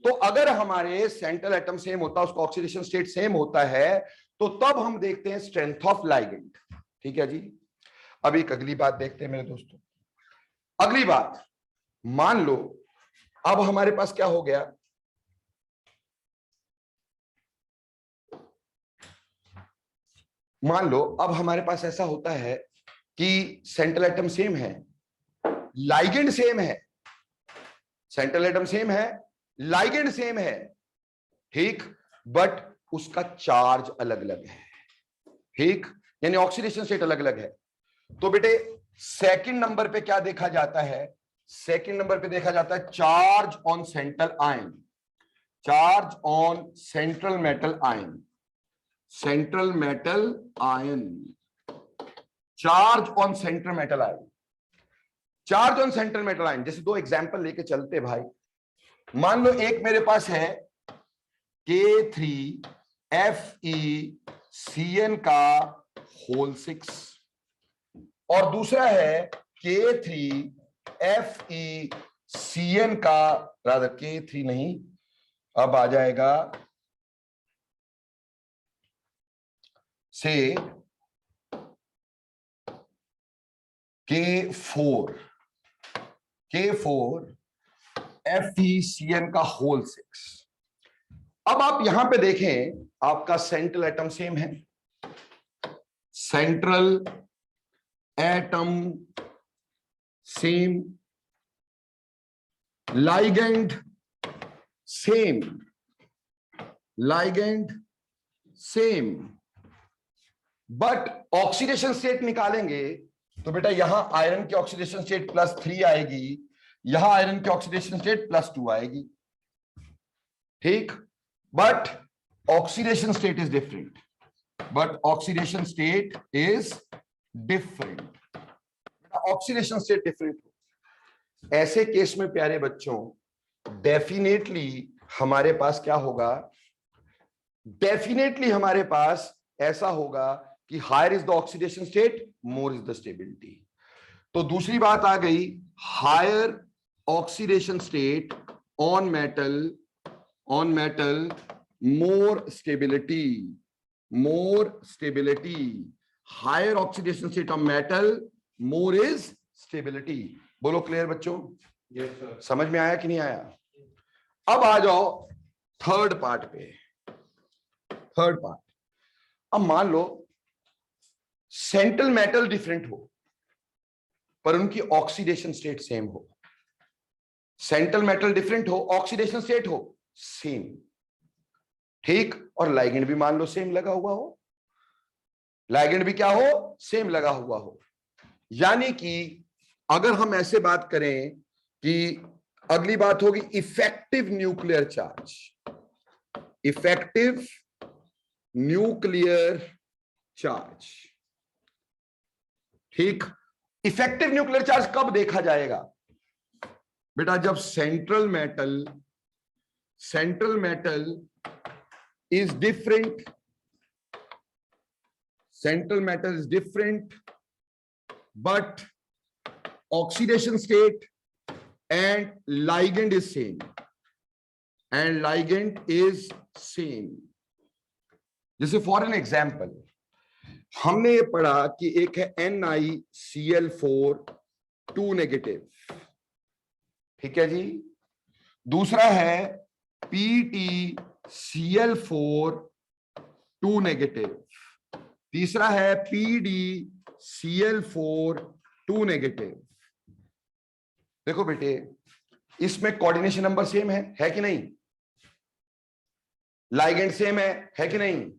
Speaker 1: तो अगर हमारे सेंट्रल एटम सेम होता है, उसका ऑक्सीडेशन स्टेट सेम होता है, तो तब हम देखते हैं स्ट्रेंथ ऑफ लाइगेंड। ठीक है जी। अब एक अगली बात देखते हैं मेरे दोस्तों। अगली बात, मान लो अब हमारे पास क्या हो गया, मान लो अब हमारे पास ऐसा होता है कि सेंट्रल एटम सेम है, लाइगेंड सेम है, सेंट्रल एटम सेम है, लाइगेंड सेम है, ठीक, बट उसका चार्ज अलग अलग है। ठीक, यानी ऑक्सीडेशन स्टेट अलग अलग है। तो बेटे सेकंड नंबर पे क्या देखा जाता है? सेकंड नंबर पे देखा जाता है charge on central ion, charge on central metal ion, central metal ion, charge on central metal ion, charge on central metal ion. जैसे दो एग्जांपल लेके चलते भाई। मान लो एक मेरे पास है K3FeCN का होल 6 और दूसरा है K3FeCN का, रादर K3 नहीं, अब आ जाएगा से K4FeCN का होल 6। अब आप यहां पे देखें, आपका सेंट्रल एटम सेम है, central atom same, ligand same, ligand same, but oxidation state निकालेंगे तो बेटा यहां आयरन की ऑक्सीडेशन स्टेट +3 आएगी, यहां आयरन की ऑक्सीडेशन स्टेट +2 आएगी। ठीक, but oxidation state is different, but oxidation state is different, oxidation state different. ऐसे केस में प्यारे बच्चों डेफिनेटली हमारे पास क्या होगा? डेफिनेटली हमारे पास ऐसा होगा कि higher is the oxidation state, more is the stability. तो दूसरी बात आ गई, higher oxidation state on metal, on metal more stability, more stability, higher oxidation state on metal, more is stability. बोलो क्लियर बच्चों?
Speaker 3: Yes sir.
Speaker 1: समझ में आया कि नहीं आया? अब आ जाओ थर्ड पार्ट पे। थर्ड पार्ट, अब मान लो सेंट्रल मेटल डिफरेंट हो पर उनकी ऑक्सीडेशन स्टेट सेम हो, सेंट्रल मेटल डिफरेंट हो, ऑक्सीडेशन स्टेट हो सेम, ठीक, और लाइगेंड भी मान लो सेम लगा हुआ हो, लाइगेंड भी क्या हो? सेम लगा हुआ हो। यानी कि अगर हम ऐसे बात करें कि अगली बात होगी effective nuclear charge, effective nuclear charge, ठीक। इफेक्टिव न्यूक्लियर चार्ज कब देखा जाएगा बेटा? जब central metal is different, central metal is different but oxidation state and ligand is same, and ligand is same. जैसे फॉर एन एग्जाम्पल हमने ये पढ़ा कि एक है NiCl4 2 नेगेटिव, ठीक है जी, दूसरा है PtCl4 2 नेगेटिव, तीसरा है PdCl4 2 नेगेटिव। देखो बेटे, इसमें कोऑर्डिनेशन नंबर सेम है कि नहीं? लाइगेंड सेम है कि नहीं?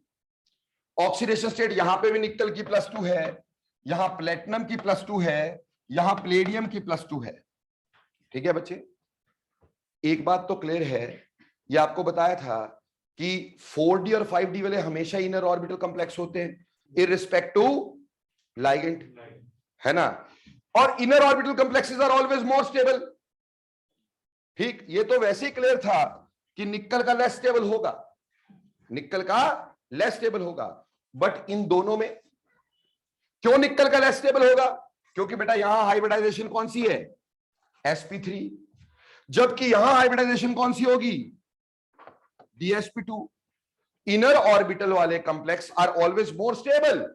Speaker 1: ऑक्सीडेशन स्टेट यहां पे भी निकल की +2 है, यहां प्लेटिनम की +2 है, यहां प्लेडियम की +2 है। ठीक है बच्चे, एक बात तो क्लियर है, ये आपको बताया था कि 4D और 5D वाले हमेशा इनर ऑर्बिटल कॉम्प्लेक्स होते हैं इररिस्पेक्टिव लाइगेंड, है ना, और inner orbital complexes are always more stable. ठीक, ये तो वैसे ही क्लियर था कि निकल का लेस स्टेबल होगा, निकल का लेस स्टेबल होगा, बट इन दोनों में क्यों निकल का लेस स्टेबल होगा? क्योंकि बेटा यहां हाइब्रिडाइजेशन कौन सी है? sp3, जबकि यहां हाइब्रिडाइजेशन कौन सी होगी? dsp2। इनर ऑर्बिटल वाले complex are always more stable,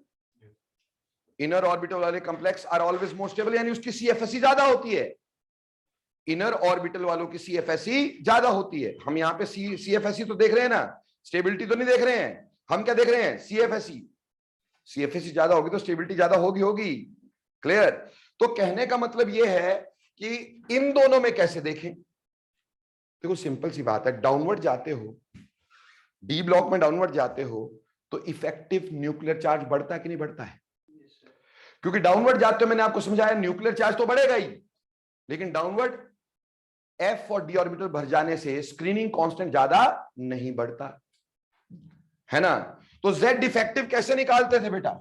Speaker 1: inner orbital वाले complex are always more stable, यानी उसकी CFSE ज्यादा होती है, इनर ऑर्बिटल वालों की CFSE ज्यादा होती है। हम यहां पे CFSE तो देख रहे हैं ना, स्टेबिलिटी तो नहीं देख रहे हैं, हम क्या देख रहे हैं? CFSE। CFSE ज्यादा होगी तो स्टेबिलिटी ज्यादा होगी। क्लियर? तो कहने का मतलब यह है कि इन दोनों में कैसे देखें? देखो सिंपल सी बात है, डाउनवर्ड जाते हो, डी ब्लॉक में डाउनवर्ड जाते हो तो इफेक्टिव न्यूक्लियर चार्ज बढ़ता है कि नहीं बढ़ता है? क्योंकि डाउनवर्ड जाते हो, मैंने आपको समझाया, न्यूक्लियर चार्ज तो बढ़ेगा ही, लेकिन डाउनवर्ड F और D ऑर्बिटल भर जाने से स्क्रीनिंग कांस्टेंट ज्यादा नहीं बढ़ता, है ना। तो Z डिफेक्टिव कैसे निकालते थे बेटा?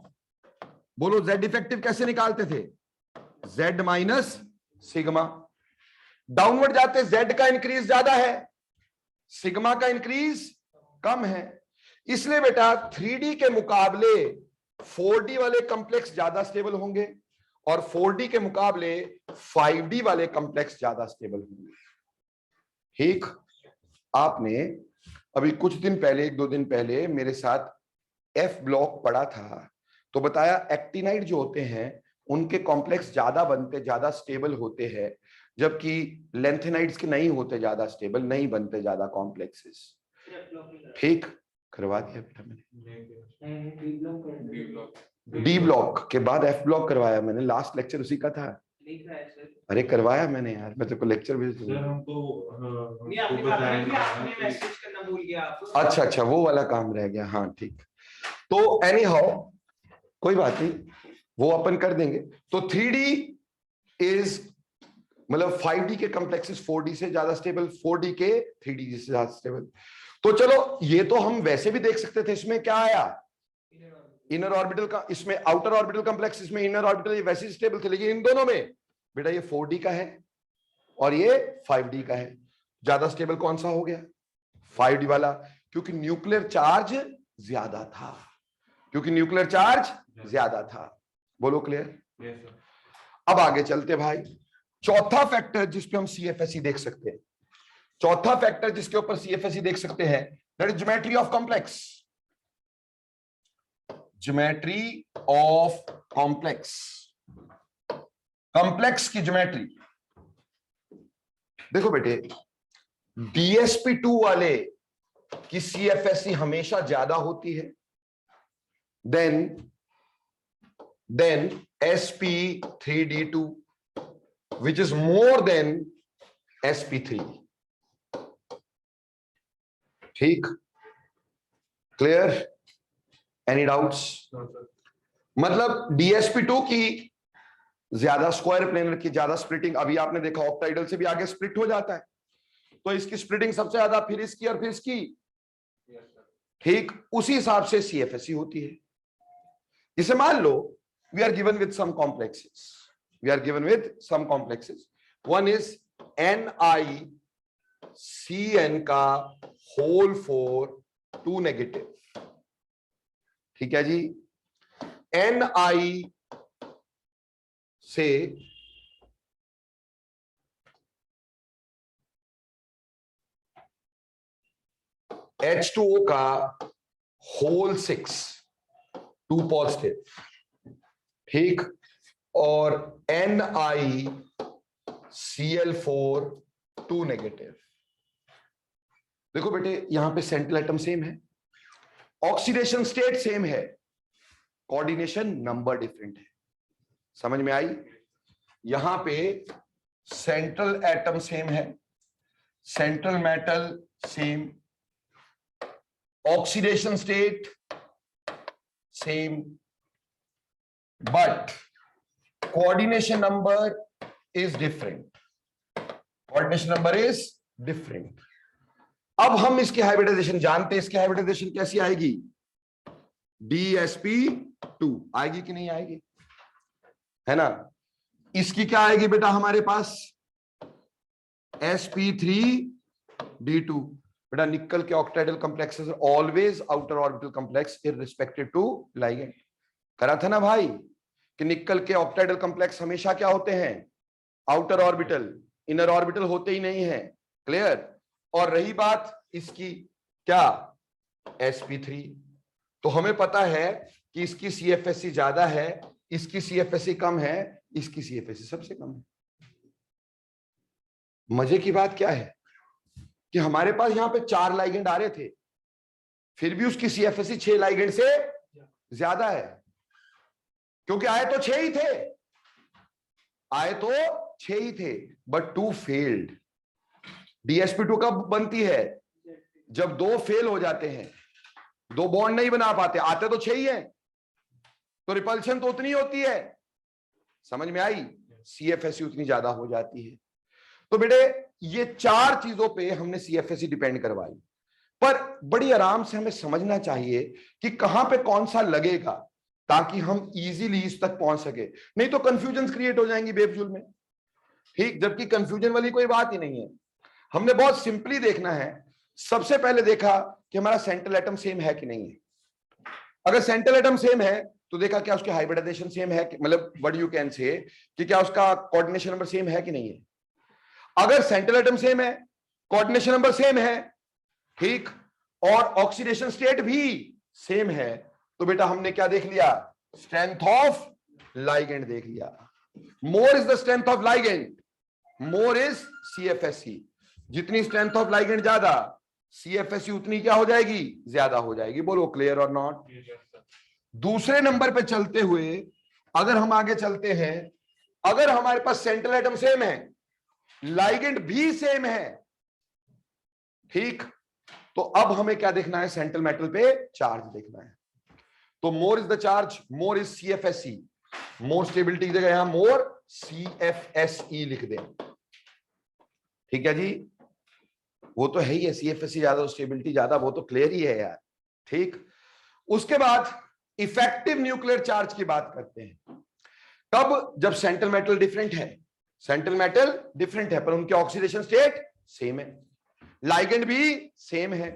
Speaker 1: बोलो, Z डिफेक्टिव कैसे निकालते थे? Z minus sigma. डाउनवर्ड जाते Z का इंक्रीज ज्यादा है, सिग्मा का इंक्रीज कम है, इसलिए बेटा 3D के मुकाबले 4D वाले कॉम्प्लेक्स ज्यादा स्टेबल होंगे और 4D के मुकाबले 5D वाले कॉम्प्लेक्स ज्यादा स्टेबल होंगे। ठीक, आपने अभी कुछ दिन पहले, 1-2 दिन पहले मेरे साथ F ब्लॉक पढ़ा था, तो बताया एक्टिनाइड जो होते हैं उनके कॉम्प्लेक्स ज्यादा बनते, ज्यादा स्टेबल होते हैं, जबकि लेंथेनाइड्स के नहीं होते ज्यादा स्टेबल, नहीं बनते ज्यादा कॉम्प्लेक्सेस। ठीक, करवा दिया बेटा मैंने, डी ब्लॉक के बाद F ब्लॉक करवाया मैंने, लास्ट लेक्चर उसी का था। अरे करवाया मैंने यार, मैं तेरे को लेक्चर भेज दूंगा। अच्छा, वो वाला काम रह गया, हाँ ठीक। तो एनी हाउ कोई बात नहीं, वो अपन कर देंगे। तो 3D इज मतलब 5D के कॉम्प्लेक्सेस 4D से ज्यादा स्टेबल, 4D के 3D से ज्यादा स्टेबल। तो चलो ये तो हम वैसे भी देख सकते थे, इसमें क्या आया? इनर ऑर्बिटल का, इसमें आउटर ऑर्बिटल कॉम्प्लेक्स, इसमें इनर ऑर्बिटल, ये वैसे स्टेबल थे, लेकिन इन दोनों में बेटा ये 4D का है और ये 5D का है, ज्यादा स्टेबल कौन सा हो गया? 5D वाला, क्योंकि न्यूक्लियर चार्ज ज्यादा था, क्योंकि न्यूक्लियर चार्ज ज्यादा था। बोलो क्लियर? अब आगे चलते भाई, चौथा फैक्टर जिसपे हम CFSE देख सकते हैं, चौथा फैक्टर जिसके ऊपर CFSE देख सकते हैं, that is geometry of complex. Geometry of complex, complex की ज्योमेट्री। देखो बेटे, DSP2 वाले की CFSE हमेशा ज्यादा होती है then sp3d2, which is more than sp3। ठीक, क्लियर? Any doubts? मतलब DSP2 की ज्यादा स्क्वायर प्लेनर की ज्यादा स्प्लिटिंग, अभी आपने देखा ऑक्टाइडल से भी आगे स्प्लिट हो जाता है, तो इसकी स्प्लिटिंग सबसे ज्यादा, फिर इसकी और फिर इसकी। ठीक, उसी हिसाब से CFSE होती है। इसे मान लो we are given with some complexes, we are given with some complexes, one is NiCN का whole 4 2 नेगेटिव, ठीक है जी। Ni से H2O का होल 6 2 पॉजिटिव, ठीक, और NiCl4 2 नेगेटिव। देखो बेटे यहां पे सेंट्रल एटम सेम है, ऑक्सीडेशन स्टेट सेम है, कोऑर्डिनेशन नंबर डिफरेंट है। समझ में आई? यहां पे सेंट्रल एटम सेम है, central metal same, oxidation state same, but coordination number is different, coordination number is different. अब हम इसकी हाइब्रिडाइजेशन जानते हैं, इसकी हाइब्रिडाइजेशन कैसी आएगी? DsP2 आएगी कि नहीं आएगी, है ना? इसकी क्या आएगी बेटा हमारे पास? sp3d2। बेटा निकल के octahedral complexes always outer orbital complex irrespective to ligand. करा था ना भाई कि निकल के ऑक्टाइडल कॉम्प्लेक्स हमेशा क्या होते हैं? आउटर ऑर्बिटल, इनर ऑर्बिटल होते ही नहीं है। क्लियर? और रही बात इसकी क्या, sp3, तो हमें पता है कि इसकी CFSE ज्यादा है, इसकी CFSE कम है, इसकी CFSE सबसे कम है। मजे की बात क्या है कि हमारे पास यहां पे 4 लाइगेंड आ रहे थे, फिर भी उसकी CFSE 6 लाइगेंड से ज्यादा है, क्योंकि आए तो 6 ही थे, आए तो 6 ही थे, बट 2 फेल्ड। DsP2 कब बनती है? जब 2 फेल हो जाते हैं, 2 बॉन्ड नहीं बना पाते, आते तो 6 ही है, तो रिपल्शन तो उतनी होती है। समझ में आई? CFSE उतनी ज्यादा हो जाती है। तो बेटे ये 4 चीजों पे हमने CFSE डिपेंड करवाई, पर बड़ी आराम से हमें समझना चाहिए कि कहां पे कौन सा लगेगा, ताकि हम इजीली इस तक पहुंच सके, नहीं तो कंफ्यूजन क्रिएट हो जाएंगी बेफजूल में, ठीक? जबकि कंफ्यूजन वाली कोई बात ही नहीं है। हमने बहुत सिंपली देखना है। सबसे पहले देखा कि हमारा सेंट्रल एटम सेम है कि नहीं है। अगर सेंट्रल एटम सेम है तो देखा क्या उसकी हाइब्रिडाइजेशन सेम है, मतलब व्हाट यू कैन से कि क्या उसका कोऑर्डिनेशन नंबर सेम है कि नहीं है। अगर सेंट्रल एटम सेम है, कोऑर्डिनेशन नंबर सेम है, ठीक, और ऑक्सीडेशन स्टेट भी सेम है, तो बेटा हमने क्या देख लिया? स्ट्रेंथ ऑफ लाइगेंड देख लिया। मोर is the strength of ligand, more is CFSE। जितनी स्ट्रेंथ ऑफ लाइगेंड ज्यादा, CFSE उतनी क्या हो जाएगी? ज्यादा हो जाएगी। बोलो क्लियर और नॉट? दूसरे नंबर पे चलते हुए अगर हम आगे चलते हैं, अगर हमारे पास सेंट्रल एटम सेम है, लाइगेंड भी सेम है, ठीक, तो अब हमें क्या देखना है? सेंट्रल मेटल पे चार्ज देखना है। तो मोर is the charge, more is CFSE, more stability की जगह यहां मोर CFSE लिख दें, ठीक है जी? वो तो है ही है, CFSE ज्यादा, स्टेबिलिटी ज्यादा, वो तो क्लियर ही है यार, ठीक। उसके बाद इफेक्टिव न्यूक्लियर चार्ज की बात करते हैं। कब? जब सेंट्रल मेटल डिफरेंट है, सेंट्रल मेटल डिफरेंट है पर उनके ऑक्सीडेशन स्टेट सेम है, लाइगेंड भी सेम है,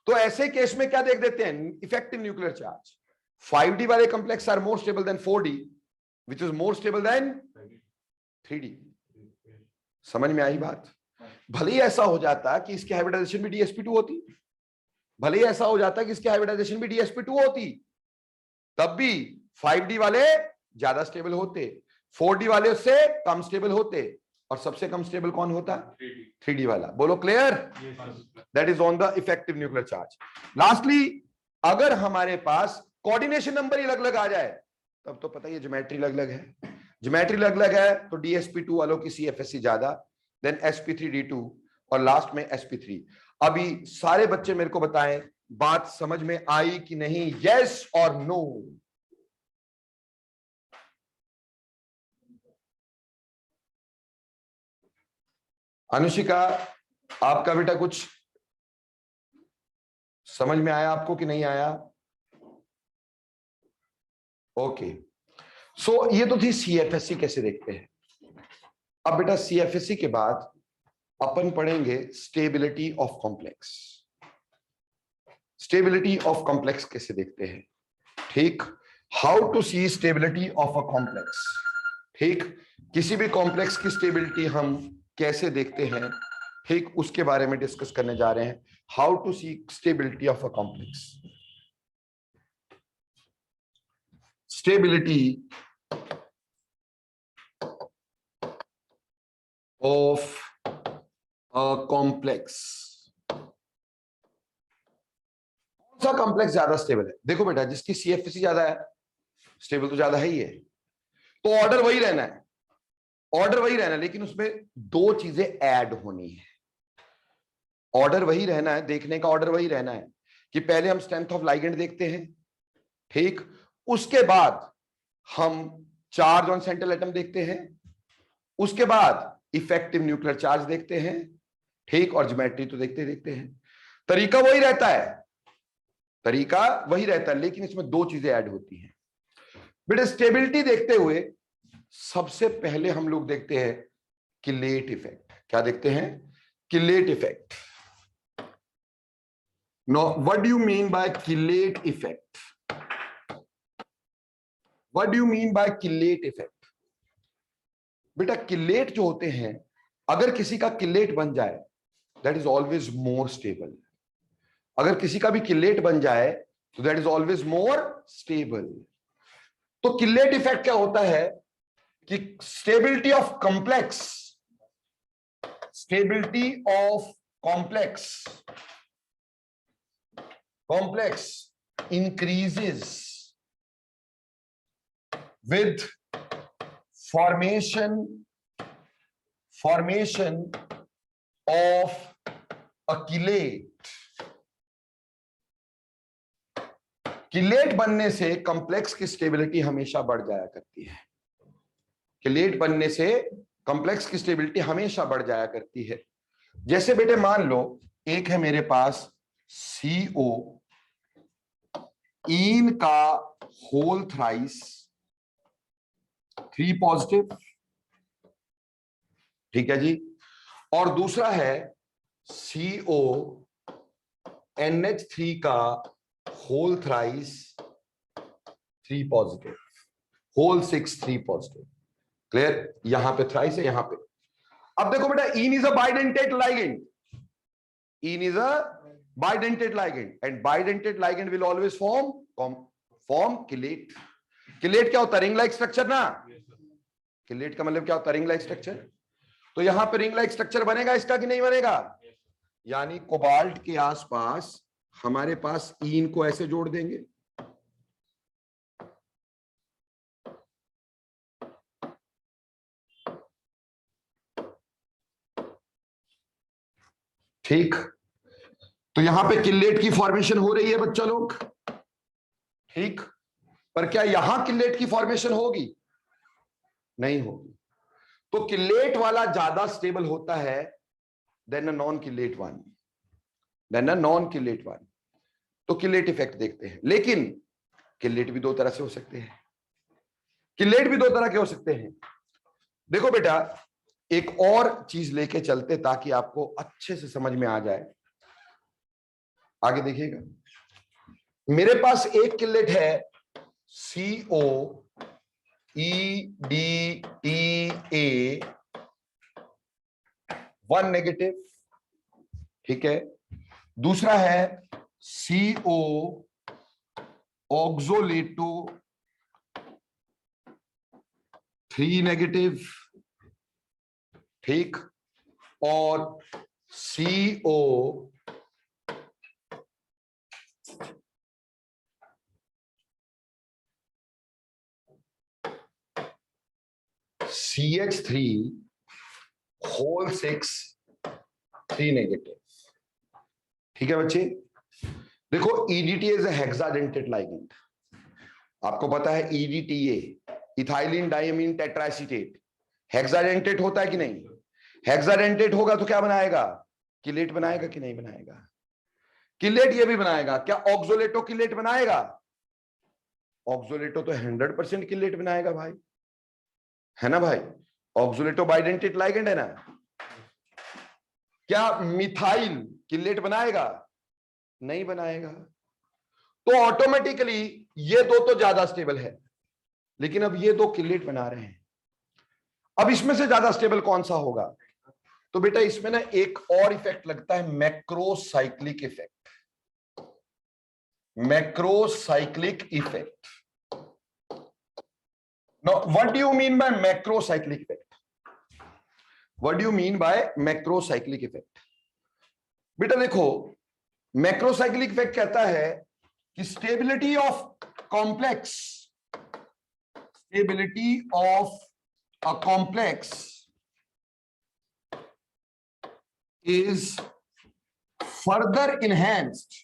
Speaker 1: तो ऐसे केस में क्या देख देते हैं? Effective nuclear charge. 5D वाले complex are more stable than 4D, which is more stable than 3D। समझ में आई बात? भले ही ऐसा हो जाता कि इसकी हाइब्रिडाइजेशन भी DsP2 होती, भले ही ऐसा हो जाता कि इसकी हाइब्रिडाइजेशन भी DsP2 होती, तब भी 5D वाले ज्यादा स्टेबल होते, 4D वाले उससे कम स्टेबल होते, और सबसे कम स्टेबल कौन होता? 3D वाला। बोलो clear? That is on the effective nuclear charge. Lastly, अगर हमारे पास कोऑर्डिनेशन नंबर ही अलग अलग आ जाए, तब तो पता ही है ज्योमेट्री अलग अलग है। ज्योमेट्री अलग अलग है तो DsP2 वालों की CFSE ज्यादा, देन sp3d2, और लास्ट में sp3। अभी सारे बच्चे मेरे को बताएं बात समझ में आई कि नहीं, यस और नो? अनुशिका, आपका बेटा कुछ समझ में आया आपको कि नहीं आया? ओके, सो ये तो थी CFSE कैसे देखते हैं। अब बेटा CFSE के बाद अपन पढ़ेंगे stability of complex. Stability of complex कैसे देखते हैं, ठीक? How to see stability of a complex, ठीक? किसी भी कॉम्प्लेक्स की स्टेबिलिटी हम कैसे देखते हैं, ठीक, उसके बारे में डिस्कस करने जा रहे हैं, how to seek stability of a complex. Stability of a complex. कौन सा कॉम्प्लेक्स ज्यादा स्टेबल है? देखो बेटा, जिसकी सीएफसी ज्यादा है, स्टेबल तो ज्यादा है ही है, तो ऑर्डर वही रहना है, ऑर्डर वही रहना है, लेकिन उसमें दो चीजें ऐड होनी है। ऑर्डर वही रहना है, देखने का ऑर्डर वही रहना है कि पहले हम स्ट्रेंथ ऑफ लाइगेंड देखते हैं, ठीक, उसके बाद हम चार्ज ऑन सेंट्रल एटम देखते हैं, उसके बाद इफेक्टिव न्यूक्लियर चार्ज देखते हैं, ठीक, और ज्योमेट्री तो देखते देखते हैं। तरीका वही रहता है, तरीका वही रहता है, लेकिन इसमें दो चीजें ऐड होती हैं बेटा। स्टेबिलिटी देखते हुए सबसे पहले हम लोग देखते हैं किलेट इफेक्ट। क्या देखते हैं? Chelate effect. No, what do you mean by chelate effect? What do you mean by chelate effect? बेटा, किलेट जो होते हैं, अगर किसी का किलेट बन जाए, that is always more stable. अगर किसी का भी किलेट बन जाए तो that is always more stable. तो किलेट इफेक्ट क्या होता है कि stability of complex, stability of complex increases with formation of a chelate। Chelate बनने से कॉम्प्लेक्स की स्टेबिलिटी हमेशा बढ़ जाया करती है। किलेट बनने से कॉम्प्लेक्स की स्टेबिलिटी हमेशा बढ़ जाया करती है। जैसे बेटे मान लो एक है मेरे पास CO, इन का होल थ्राइस 3 पॉजिटिव, ठीक है जी, और दूसरा है CO NH3 का whole thrice 3 positive, whole 6 3 positive. Clear? यहां पे थ्राइस है, यहां पे। अब देखो बेटा, en is a bidentate ligand, en is a bidentate ligand, and bidentate ligand will always form chelate। chelate क्या होता है? रिंग लाइक स्ट्रक्चर ना। chelate का मतलब क्या होता है? Ring like structure. तो यहां पे रिंग लाइक स्ट्रक्चर बनेगा इसका कि नहीं बनेगा? यानी कोबाल्ट के आसपास हमारे पास इन को ऐसे जोड़ देंगे, ठीक। तो यहां पे किलेट की फॉर्मेशन हो रही है बच्चा लोग, ठीक। पर क्या यहां किलेट की फॉर्मेशन होगी? नहीं होगी। तो किलेट वाला ज्यादा स्टेबल होता है than a non chelate one, तो किलेट इफेक्ट देखते हैं। लेकिन किलेट भी दो तरह से हो सकते हैं, किलेट भी दो तरह के हो सकते हैं। देखो बेटा, एक और चीज लेके चलते ताकि आपको अच्छे से समझ में आ जाए। आगे देखिएगा, मेरे पास एक किलेट है CO EDTA 1 नेगेटिव, ठीक है। दूसरा है CO ऑक्सोलेटो 3 नेगेटिव, ठीक, और CO CH3 होल 6 3 नेगेटिव, ठीक है बच्चे। देखो, EDTA is a hexadentate ligand. आपको पता है EDTA, इथाइलिन डायमीन टेट्राएसीटेट, हेक्साडेंटेट होता है कि नहीं? हेक्साडेंटेट होगा तो क्या बनाएगा? किलेट बनाएगा कि नहीं बनाएगा? किलेट ये भी बनाएगा। क्या ऑक्सोलेटो किलेट बनाएगा? ऑक्सोलेटो तो 100% किलेट बनाएगा भाई, है ना भाई? ऑक्सोलेटो बाइडेंटेट लाइगेंड है ना। क्या मिथाइल किलेट बनाएगा? नहीं बनाएगा। तो ऑटोमेटिकली ये दो तो ज्यादा स्टेबल है, लेकिन अब ये दो किलेट बना रहे हैं। अब इसमें से ज्यादा स्टेबल कौन सा होगा? तो बेटा इसमें ना एक और इफेक्ट लगता है, macrocyclic effect. Macrocyclic effect. Now what do you mean by macrocyclic effect? What do you mean by macrocyclic effect? बेटा देखो, मैक्रोसाइक्लिक इफेक्ट कहता है कि stability of complex, stability of a complex is further enhanced.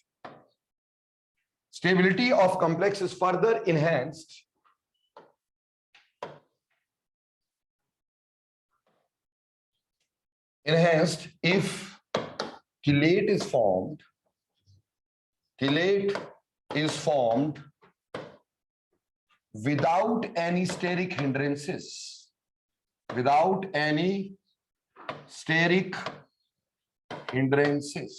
Speaker 1: Stability of complex is further enhanced if chelate is formed. Chelate is formed without any steric hindrances. Without any steric hindrances.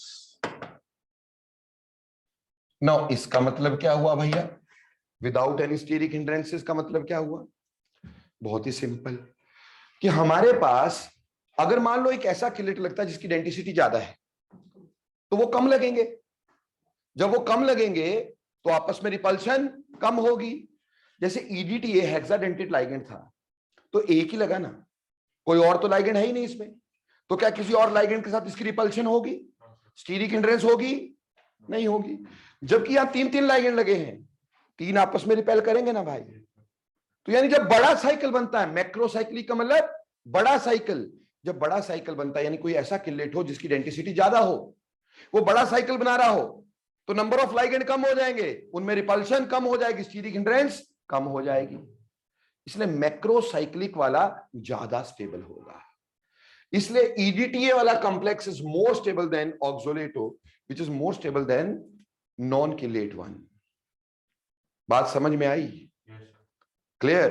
Speaker 1: Now, इसका मतलब क्या हुआ भैया? Without any steric hindrances का मतलब क्या हुआ? बहुत ही सिंपल, कि हमारे पास अगर मान लो एक ऐसा किलेट लगता है जिसकी डेंसिटी ज्यादा है, तो वो कम लगेंगे। जब वो कम लगेंगे तो आपस में रिपल्शन कम होगी। जैसे EDTA हेक्साडेंटेट लाइगेंड था, तो एक ही लगा ना, कोई और तो लाइगेंड है ही नहीं इसमें, तो क्या किसी और लाइगेंड के साथ इसकी रिपल्शन होगी? स्टीरिक हिंड्रेंस होगी? नहीं होगी। जबकि यहां 3 लाइगेंड लगे हैं, 3 आपस में रिपेल करेंगे ना भाई। तो यानी जब बड़ा साइकिल बनता है, मैक्रोसाइक्लिक का मतलब बड़ा साइकिल, जब बड़ा साइकिल बनता है यानी कोई ऐसा किलेट हो जिसकी डेंसिटी ज्यादा हो, वो बड़ा साइकिल बना रहा हो, तो नंबर ऑफ लाइगेंड कम हो जाएंगे, उनमें रिपल्शन कम हो जाएगी, स्टीरिक हिंड्रेंस कम हो जाएगी। इसलिए मैक्रोसाइक्लिक वाला ज्यादा स्टेबल होगा। इसलिए EDTA वाला complex is more stable than oxalato, which is more stable than non chelate one. बात समझ में आई? क्लियर?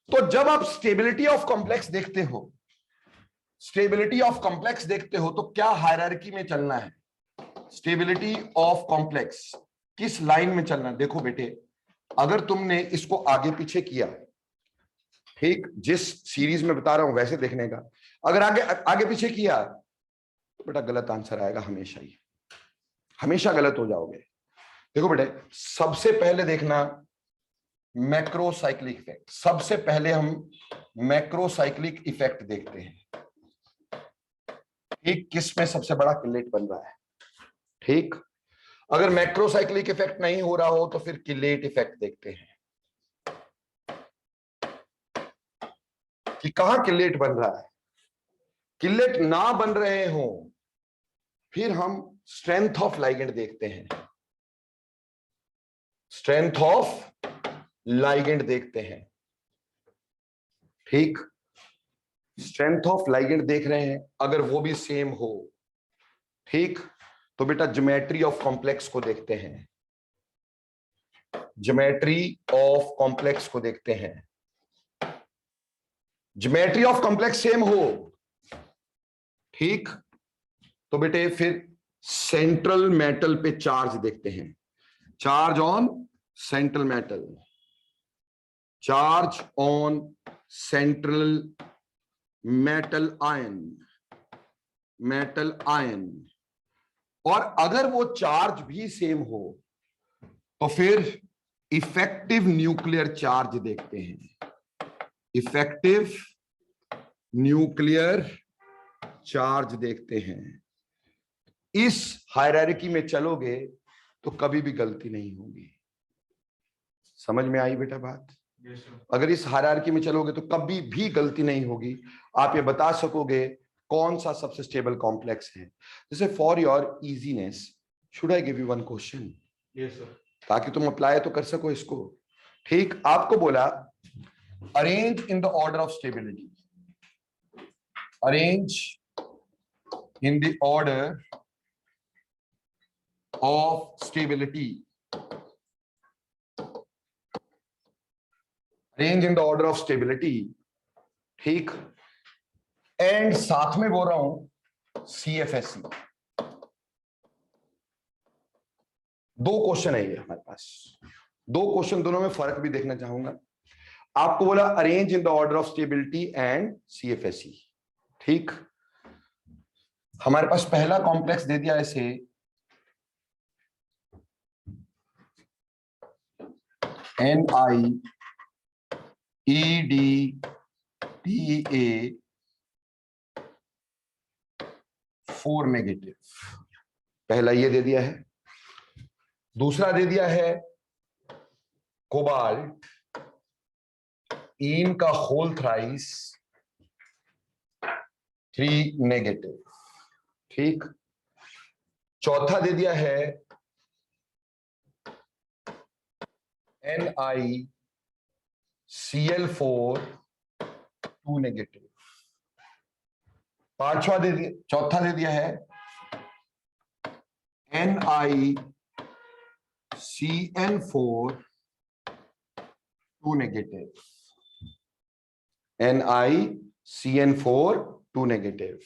Speaker 1: तो जब आप स्टेबिलिटी ऑफ कॉम्प्लेक्स देखते हो, स्टेबिलिटी ऑफ कॉम्प्लेक्स देखते हो, तो क्या हायरार्की में चलना है? स्टेबिलिटी ऑफ कॉम्प्लेक्स किस लाइन में चलना है? देखो बेटे, अगर तुमने इसको आगे पीछे किया, ठीक, जिस सीरीज में बता रहा हूं वैसे देखने का, अगर आगे पीछे किया तो बेटा गलत आंसर आएगा हमेशा ही, हमेशा गलत हो जाओगे। देखो बेटे, सबसे पहले देखना मैक्रोसाइक्लिक इफेक्ट। सबसे पहले हम मैक्रोसाइक्लिक इफेक्ट देखते हैं, ठीक, किसमें सबसे बड़ा किलेट बन रहा है। ठीक, अगर मैक्रोसाइक्लिक इफेक्ट नहीं हो रहा हो तो फिर किलेट इफेक्ट देखते हैं कि कहां किलेट बन रहा है। किलेट ना बन रहे हो फिर हम स्ट्रेंथ ऑफ लाइगेंड देखते हैं, स्ट्रेंथ ऑफ लाइगेंड देखते हैं। ठीक, स्ट्रेंथ ऑफ लाइगेंड देख रहे हैं, अगर वो भी सेम हो, ठीक, तो बेटा ज्योमेट्री ऑफ कॉम्प्लेक्स को देखते हैं, ज्योमेट्री ऑफ कॉम्प्लेक्स को देखते हैं। ज्योमेट्री ऑफ कॉम्प्लेक्स सेम हो, ठीक, तो बेटे फिर सेंट्रल मेटल पे चार्ज देखते हैं, charge on central metal, charge on central metal ion, metal ion. और अगर वो चार्ज भी सेम हो तो फिर इफेक्टिव न्यूक्लियर चार्ज देखते हैं, इफेक्टिव न्यूक्लियर चार्ज देखते हैं। इस हायरार्की में चलोगे तो कभी भी गलती नहीं होगी। समझ में आई बेटा बात? अगर इस हायरार्की में चलोगे तो कभी भी गलती नहीं होगी। आप ये बता सकोगे कौन सा सबसे स्टेबल कॉम्प्लेक्स है। जैसे for your easiness, should I give you one question?
Speaker 2: Yes sir.
Speaker 1: ताकि तुम अप्लाई तो कर सको इसको। ठीक, आपको बोला arrange in the order of stability, arrange in the order of stability, arrange in the order of stability. ठीक, एंड साथ में बोल रहा हूं CFSE। दो क्वेश्चन है ये हमारे पास, दो क्वेश्चन, दोनों में फर्क भी देखना चाहूंगा। आपको बोला arrange in the order of stability and CFSE। ठीक, हमारे पास पहला कॉम्प्लेक्स दे दिया ऐसे NiEDTA 4 नेगेटिव, पहला ये दे दिया है। दूसरा दे दिया है कोबाल्ट इन का होल थ्राइस 3 नेगेटिव, ठीक। चौथा दे दिया है NiCl4 2 नेगेटिव। चौथा दे दिया है NiCN4 2 नेगेटिव, NiCN4 2 नेगेटिव।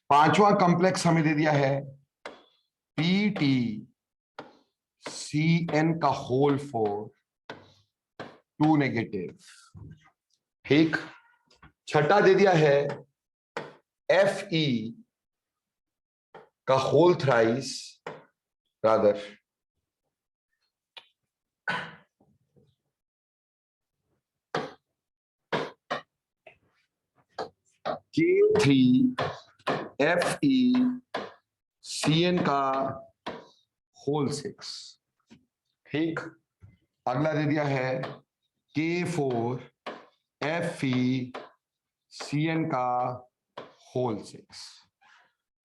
Speaker 1: पांचवा कॉम्प्लेक्स हमें दे दिया है PTCN का होल 4 2 नेगेटिव, ठीक। छठा दे दिया है Fe का होल थ्राइस रादर K3FeCN का होल 6, ठीक। अगला दे दिया है K4FeCN का होल 6,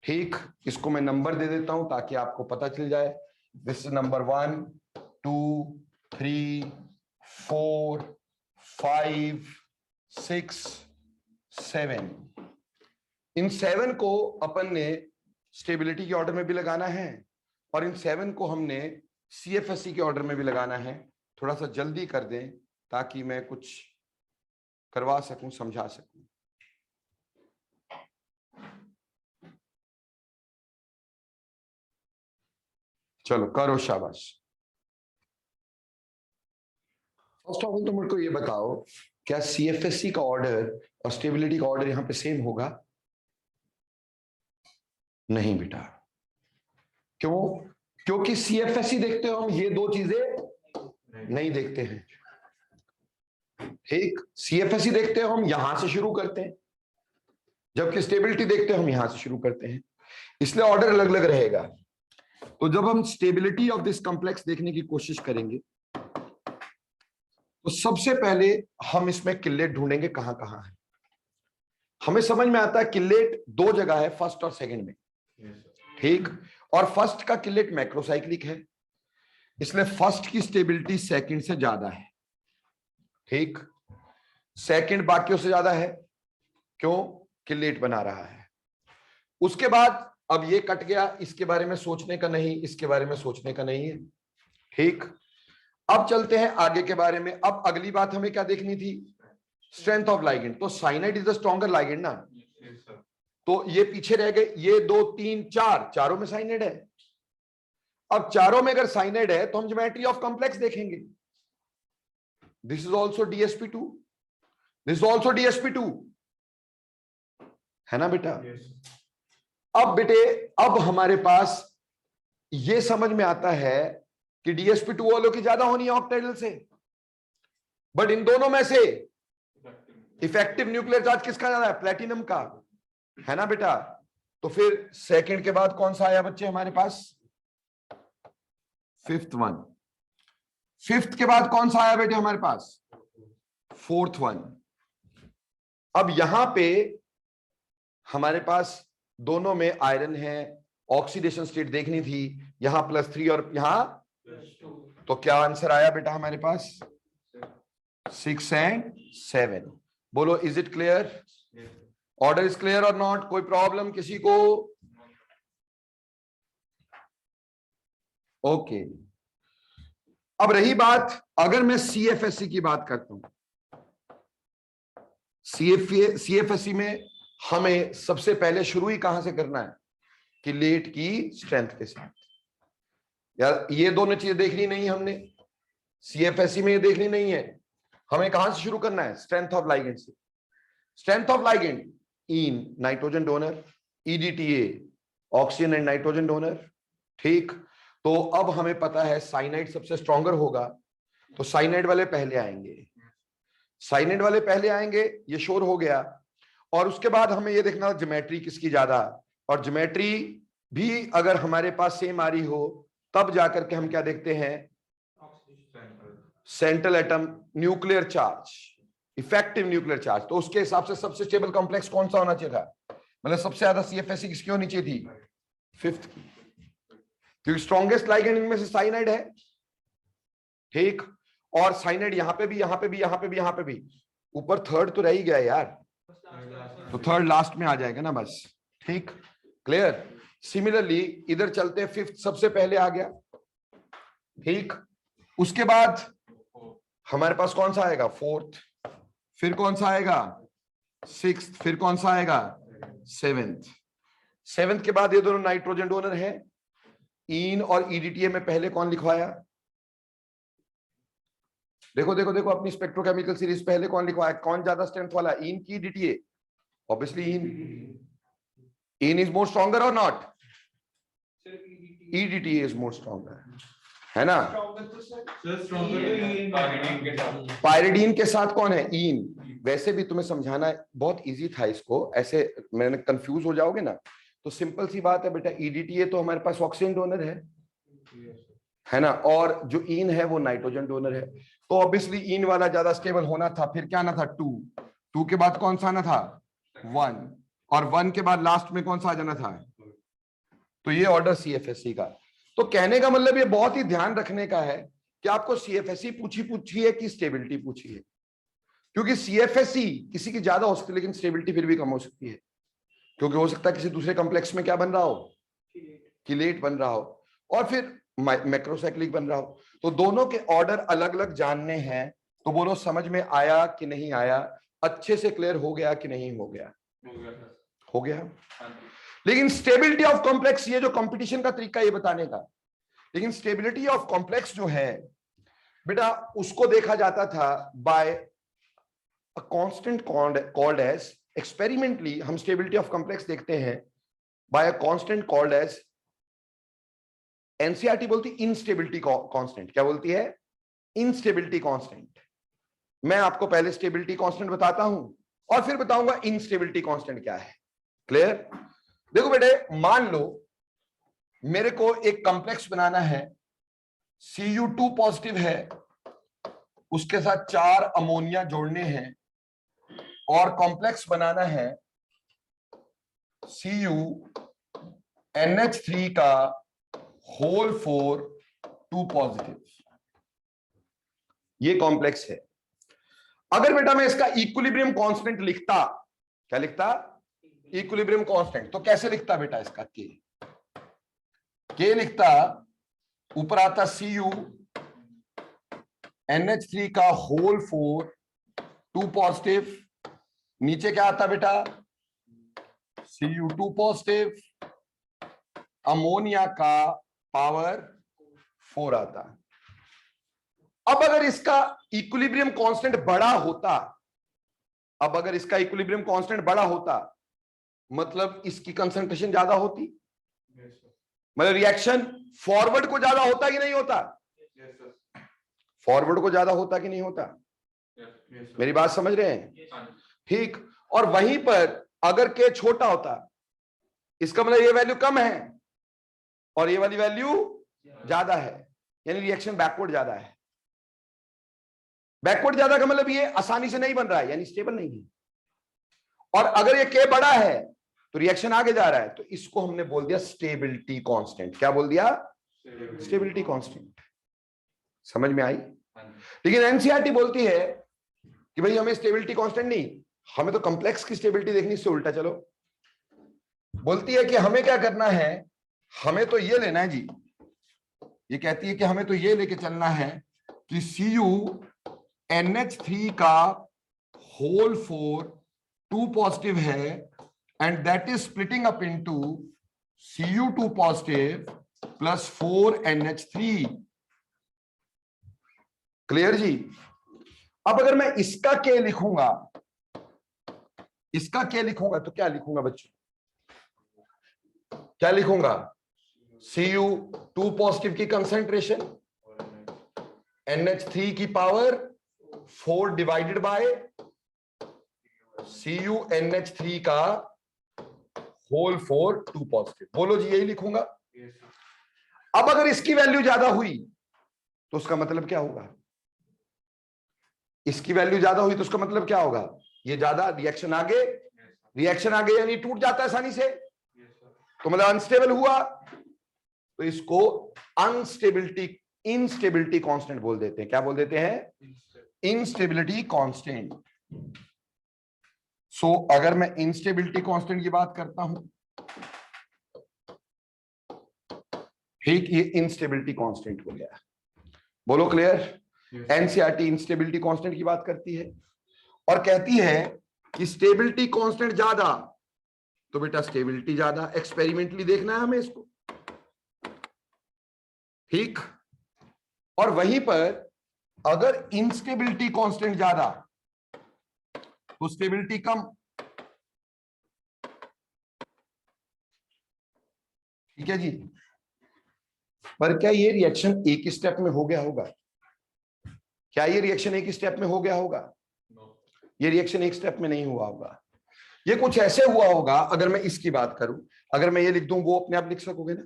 Speaker 1: ठीक। इसको मैं नंबर दे देता हूं ताकि आपको पता चल जाए। This is number 1 2 3 4 5 6 7। इन 7 को अपन ने स्टेबिलिटी के ऑर्डर में भी लगाना है और इन 7 को हमने CFSE के ऑर्डर में भी लगाना है। थोड़ा सा जल्दी कर दें ताकि मैं कुछ करवा सकूं, समझा सकूं। चलो करो, शाबाश। फर्स्ट ऑफ ऑल तो मुझको ये बताओ, क्या CFSE का ऑर्डर और स्टेबिलिटी का ऑर्डर यहां पे सेम होगा? नहीं बेटा। क्यों? क्योंकि CFSE देखते हो हम ये दो चीजें नहीं देखते हैं, ठीक। CFSE देखते हो हम यहां से शुरू करते हैं, जबकि स्टेबिलिटी देखते हो हम यहां से शुरू करते हैं, इसलिए ऑर्डर अलग अलग रहेगा। तो जब हम स्टेबिलिटी ऑफ दिस कॉम्प्लेक्स देखने की कोशिश करेंगे तो सबसे पहले हम इसमें किल्लेट ढूंढेंगे कहां कहां है। हमें समझ में आता है किल्लेट दो जगह है, फर्स्ट और सेकंड में, ठीक। और फर्स्ट का किल्लेट मैक्रोसाइक्लिक है, इसलिए फर्स्ट की स्टेबिलिटी सेकंड से ज्यादा है, ठीक। सेकंड बाकियों से ज्यादा है, क्यों? किल्लेट बना रहा है। उसके बाद अब ये कट गया, इसके बारे में सोचने का नहीं, इसके बारे में सोचने का नहीं है, ठीक। अब चलते हैं आगे के बारे में। अब अगली बात हमें क्या देखनी थी? Strength of ligand. तो cyanide is the stronger ligand ना, तो ये पीछे रह गए, ये 2 3 4, चारों में साइनाइड है। अब चारों में अगर साइनाइड है तो हम ज्योमेट्री ऑफ कॉम्प्लेक्स देखेंगे। This is also DsP2, this is also DsP2, है ना बेटा? अब बेटे, अब हमारे पास ये समझ में आता है कि DsP2 वालों की ज्यादा होनी है ऑक्टेडल से, बट इन दोनों में से इफेक्टिव न्यूक्लियर चार्ज किसका ज्यादा है? प्लेटिनम का, है ना बेटा? तो फिर सेकंड के बाद कौन सा आया बच्चे हमारे पास? Fifth one. फिफ्थ के बाद कौन सा आया बेटे हमारे पास? Fourth one. अब यहां पे हमारे पास दोनों में आयरन है, ऑक्सीडेशन स्टेट देखनी थी, यहां +3 और यहां, तो क्या आंसर आया बेटा हमारे पास? 6 and 7। बोलो, is it clear? Order is clear और नॉट? कोई प्रॉब्लम किसी को? ओके। अब रही बात, अगर मैं CFSE की बात करता हूं, CFSE में हमें सबसे पहले शुरू ही कहां से करना है? कि लेट की स्ट्रेंथ के साथ। यार ये दोनों चीजें देखनी नहीं है हमने, CFSE में ये देखनी नहीं है। हमें कहां से शुरू करना है? स्ट्रेंथ ऑफ लाइगेंड से। Strength of ligand in nitrogen donor, EDTA oxygen and nitrogen donor. ठीक, तो अब हमें पता है साइनाइड सबसे स्ट्रॉन्गर होगा, तो साइनाइड वाले पहले आएंगे, साइनाइड वाले पहले आएंगे, ये श्योर हो गया। और उसके बाद हमें ये देखना ज्योमेट्री किसकी ज्यादा, और ज्योमेट्री भी अगर हमारे पास सेम आ रही हो तब जाकर के हम क्या देखते हैं, central atom nuclear charge, effective nuclear charge. तो उसके हिसाब से सबसे स्टेबल कॉम्प्लेक्स कौन सा होना चाहिए था, मतलब सबसे ज्यादा CFSE किसकी होनी चाहिए थी, 5th की, क्योंकि स्ट्रॉन्गेस्ट लाइगेंड इनमें से साइनाइड है। ठीक, और साइनाइड यहां पे भी, यहां पे भी, यहां पे भी, यहां पे भी, ऊपर थर्ड तो रह ही गया यार, तो थर्ड लास्ट में आ जाएगा ना बस। ठीक, क्लियर। सिमिलरली इधर चलते, 5th सबसे पहले आ गया। ठीक, उसके बाद हमारे पास कौन सा आएगा, 4th, फिर कौन सा आएगा 6th, फिर कौन सा आएगा 7th। 7th के बाद ये दोनों नाइट्रोजन डोनर है। इन और EDTA में पहले कौन लिखवाया, देखो देखो देखो अपनी स्पेक्ट्रोकेमिकल सीरीज पहले कौन लिखवाया, कौन ज्यादा स्ट्रेंथ वाला, इन की EDTA, obviously en is more stronger और not, EDTA is more stronger, है ना। पायरिडीन के साथ कौन है, इन। वैसे भी तुम्हें समझाना बहुत इजी था इसको, ऐसे मैंने कंफ्यूज हो जाओगे ना, तो सिंपल सी बात है बेटा, EDTA तो हमारे पास ऑक्सीजन डोनर है ना, और जो इन है वो नाइट्रोजन डोनर है, तो ऑब्वियसली इन वाला ज्यादा स्टेबल होना था। फिर क्या आना था 2 के बाद कौन सा आना था 1, और 1 के बाद लास्ट में कौन सा आ जाना था, तो ये ऑर्डर CFSE का। तो कहने का मतलब ये बहुत ही ध्यान रखने का है कि आपको CFSE पूछी है कि स्टेबिलिटी पूछी है, क्योंकि CFSE किसी की ज्यादा हो सकती है लेकिन स्टेबिलिटी फिर भी कम हो सकती है, क्योंकि हो सकता है किसी दूसरे कॉम्प्लेक्स में क्या बन रहा हो, किलेट बन रहा हो, और फिर मैक्रोसाइक्लिक बन रहा हो। तो दोनों के ऑर्डर अलग अलग जानने हैं, तो बोलो समझ में आया कि नहीं आया, अच्छे से क्लियर हो गया कि नहीं हो गया, हो गया। लेकिन स्टेबिलिटी ऑफ कॉम्प्लेक्स, ये जो कंपटीशन का तरीका ये बताने का, लेकिन स्टेबिलिटी ऑफ कॉम्प्लेक्स जो है बेटा, उसको देखा जाता था by a constant called as, experimentally हम स्टेबिलिटी ऑफ कॉम्प्लेक्स देखते हैं by a constant called as, NCERT बोलती इनस्टेबिलिटी कांस्टेंट, क्या बोलती है, इनस्टेबिलिटी कांस्टेंट। मैं आपको पहले स्टेबिलिटी कांस्टेंट बताता हूं और फिर बताऊंगा इनस्टेबिलिटी कांस्टेंट क्या है। क्लियर। देखो बेटे, मान लो मेरे को एक कॉम्प्लेक्स बनाना है, Cu2 पॉजिटिव है, उसके साथ 4 अमोनिया जोड़ने हैं, और कॉम्प्लेक्स बनाना है CuNH3 का होल 4 2 पॉजिटिव, ये कॉम्प्लेक्स है। अगर बेटा मैं इसका इक्विलिब्रियम कांस्टेंट लिखता, क्या लिखता, इक्विलिब्रियम कांस्टेंट, तो कैसे लिखता बेटा, इसका के लिखता, ऊपर आता CuNH3 का होल 4 2 पॉजिटिव, नीचे क्या आता बेटा, Cu2 पॉजिटिव, अमोनिया का पावर 4 आता। अब अगर इसका इक्विलिब्रियम कांस्टेंट बड़ा होता, अब अगर इसका इक्विलिब्रियम कांस्टेंट बड़ा होता, मतलब इसकी कंसंट्रेशन ज्यादा होती, मतलब रिएक्शन फॉरवर्ड को ज्यादा होता कि नहीं होता, फॉरवर्ड को ज्यादा होता कि नहीं होता, मेरी बात समझ रहे हैं। ठीक, और वहीं पर अगर के छोटा होता, इसका मतलब ये वैल्यू कम है और ये वाली वैल्यू ज्यादा है, यानी रिएक्शन बैकवर्ड ज्यादा है। बैकवर्ड ज्यादा का मतलब ये आसानी से नहीं बन रहा है, यानी स्टेबल नहीं है। और अगर ये के बड़ा है तो रिएक्शन आगे जा रहा है, तो इसको हमने बोल दिया स्टेबिलिटी कांस्टेंट। क्या बोल दिया, स्टेबिलिटी कांस्टेंट। समझ में आई। लेकिन एनसीईआरटी बोलती है कि भाई हमें स्टेबिलिटी कांस्टेंट नहीं, हमें तो कॉम्प्लेक्स की स्टेबिलिटी देखनी, इससे उल्टा चलो। बोलती है कि हमें क्या करना है, हमें तो ये लेना है जी, ये कहती है कि हमें तो ये लेके चलना है कि CuNH3 का होल 4 2 पॉजिटिव है, and that is splitting up into Cu2 positive plus 4NH3। Clear जी। अब अगर मैं इसका के लिखूंगा, इसका के लिखूंगा तो क्या लिखूंगा बच्चों, क्या लिखूंगा, Cu2 पॉजिटिव की कंसेंट्रेशन NH3 की पावर 4 डिवाइडेड बाय CuNH3 का होल 4 2 पॉजिटिव। बोलो जी, यही लिखूंगा। अब अगर इसकी वैल्यू ज्यादा हुई तो उसका मतलब क्या होगा, इसकी वैल्यू ज्यादा हुई तो उसका मतलब क्या होगा, ये ज्यादा रिएक्शन आगे यानी टूट जाता है आसानी से, तो मतलब अनस्टेबल हुआ, तो इसको इंस्टेबिलिटी कांस्टेंट बोल देते हैं। क्या बोल देते हैं, इंस्टेबिलिटी कांस्टेंट। सो अगर मैं इंस्टेबिलिटी कांस्टेंट की बात करता हूं, ठीक, ये इंस्टेबिलिटी कांस्टेंट हो गया। बोलो क्लियर। एनसीईआरटी इंस्टेबिलिटी कांस्टेंट की बात करती है और कहती है कि स्टेबिलिटी कांस्टेंट ज्यादा तो बेटा स्टेबिलिटी ज्यादा, एक्सपेरिमेंटली देखना है हमें इसको, ठीक। और वहीं पर अगर इंस्टेबिलिटी कांस्टेंट ज्यादा तो स्टेबिलिटी कम, ठीक है जी। पर क्या ये रिएक्शन एक ही स्टेप में हो गया होगा, क्या ये रिएक्शन एक ही स्टेप में हो गया होगा, ये रिएक्शन एक स्टेप में नहीं हुआ होगा। ये कुछ ऐसे हुआ होगा, अगर मैं इसकी बात करूं, अगर मैं ये लिख दूं वो अपने आप लिख सकोगे ना,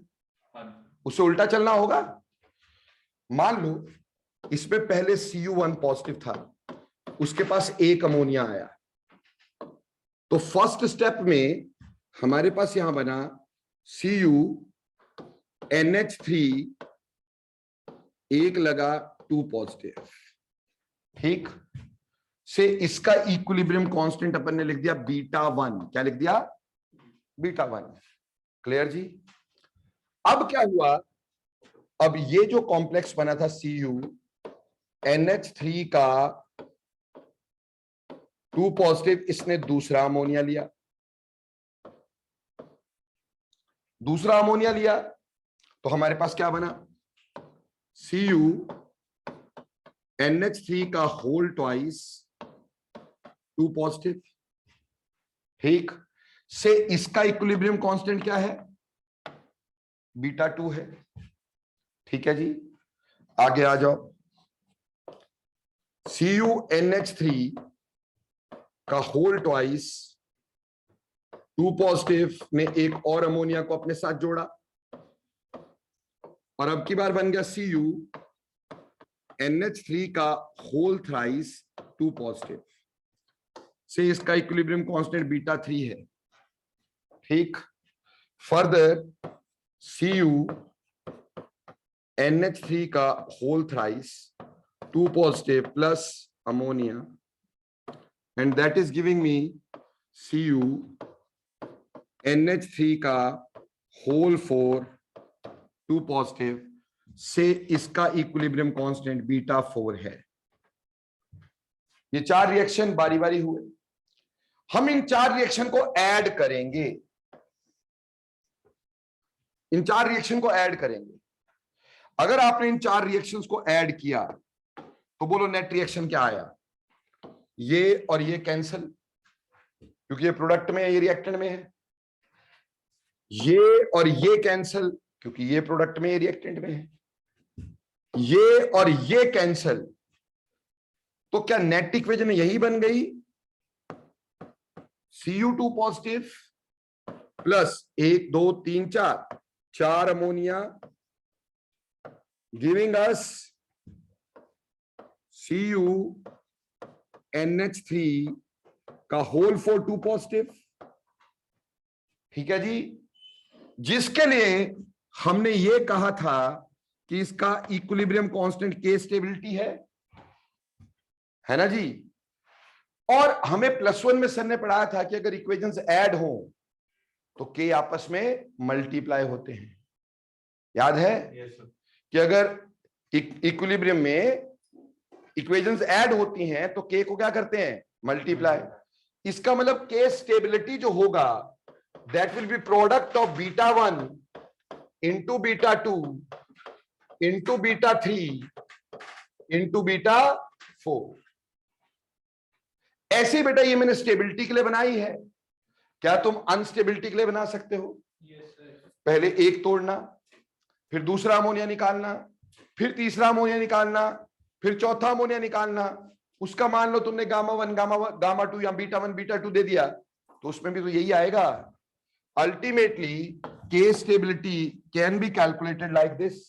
Speaker 1: उससे उल्टा चलना होगा। मान लो इसमें पहले Cu1 पॉजिटिव था, उसके पास एक अमोनिया आया, तो फर्स्ट स्टेप में हमारे पास यहां बना CuNH3, एक लगा 2 पॉजिटिव, ठीक। से इसका इक्विलिब्रियम कांस्टेंट अपन ने लिख दिया β1। क्या लिख दिया, β1। क्लियर जी। अब क्या हुआ, अब ये जो कॉम्प्लेक्स बना था CuNH3 का 2 पॉजिटिव, इसने दूसरा अमोनिया लिया, तो हमारे पास क्या बना, CuNH3 का होल ट्वाइस 2 पॉजिटिव, ठीक। से इसका इक्विलिब्रियम कांस्टेंट क्या है, β2 है, ठीक है जी। आगे आ जाओ, CuNH3 का होल ट्वाइस 2 पॉजिटिव ने एक और अमोनिया को अपने साथ जोड़ा, और अब की बार बन गया CuNH3 का होल थ्राइस 2 पॉजिटिव, से इसका इक्विलिब्रियम कांस्टेंट β3 है, ठीक। फर्दर CuNH3 का whole thrice 2 positive plus ammonia, and that is giving me CuNH3 का होल 4 2 पॉजिटिव, से इसका इक्विलिब्रियम कांस्टेंट β4 है। ये 4 रिएक्शन बारी बारी हुए, हम इन 4 रिएक्शन को ऐड करेंगे, इन 4 रिएक्शन को ऐड करेंगे। अगर आपने इन 4 रिएक्शंस को ऐड किया तो बोलो नेट रिएक्शन क्या आया, ये और ये कैंसिल, क्योंकि ये प्रोडक्ट में है, ये रिएक्टेंट में है। ये और ये कैंसिल, क्योंकि ये प्रोडक्ट में, ये रिएक्टेंट में है। ये और ये कैंसिल, तो क्या नेट इक्वेशन यही बन गई, Cu2 positive plus 1 2 3 4 ammonia giving us CuNH3 का होल 4 2 पॉजिटिव, ठीक है जी। जिसके लिए हमने ये कहा था कि इसका इक्विलिब्रियम कांस्टेंट K स्टेबिलिटी है ना जी। और हमें +1 में सर ने पढ़ाया था कि अगर इक्वेशंस ऐड हो तो K आपस में मल्टीप्लाई होते हैं, याद है? कि अगर इक्विलिब्रियम में इक्वेशंस ऐड होती हैं तो K को क्या करते हैं, मल्टीप्लाई। इसका मतलब K स्टेबिलिटी जो होगा that will be product of β1 into β2 into β3 into β4। ऐसे बेटा ये मैंने स्टेबिलिटी के लिए बनाई है, क्या तुम अनस्टेबिलिटी के लिए बना सकते हो? पहले एक तोड़ना, फिर दूसरा अमोनिया निकालना, फिर तीसरा अमोनिया निकालना, फिर चौथा अमोनिया निकालना। उसका मान लो तुमने गामा 1 गामा 2 या बीटा 1 बीटा 2 दे दिया, तो उसमें भी तो यही आएगा। अल्टीमेटली के stability can be calculated like this.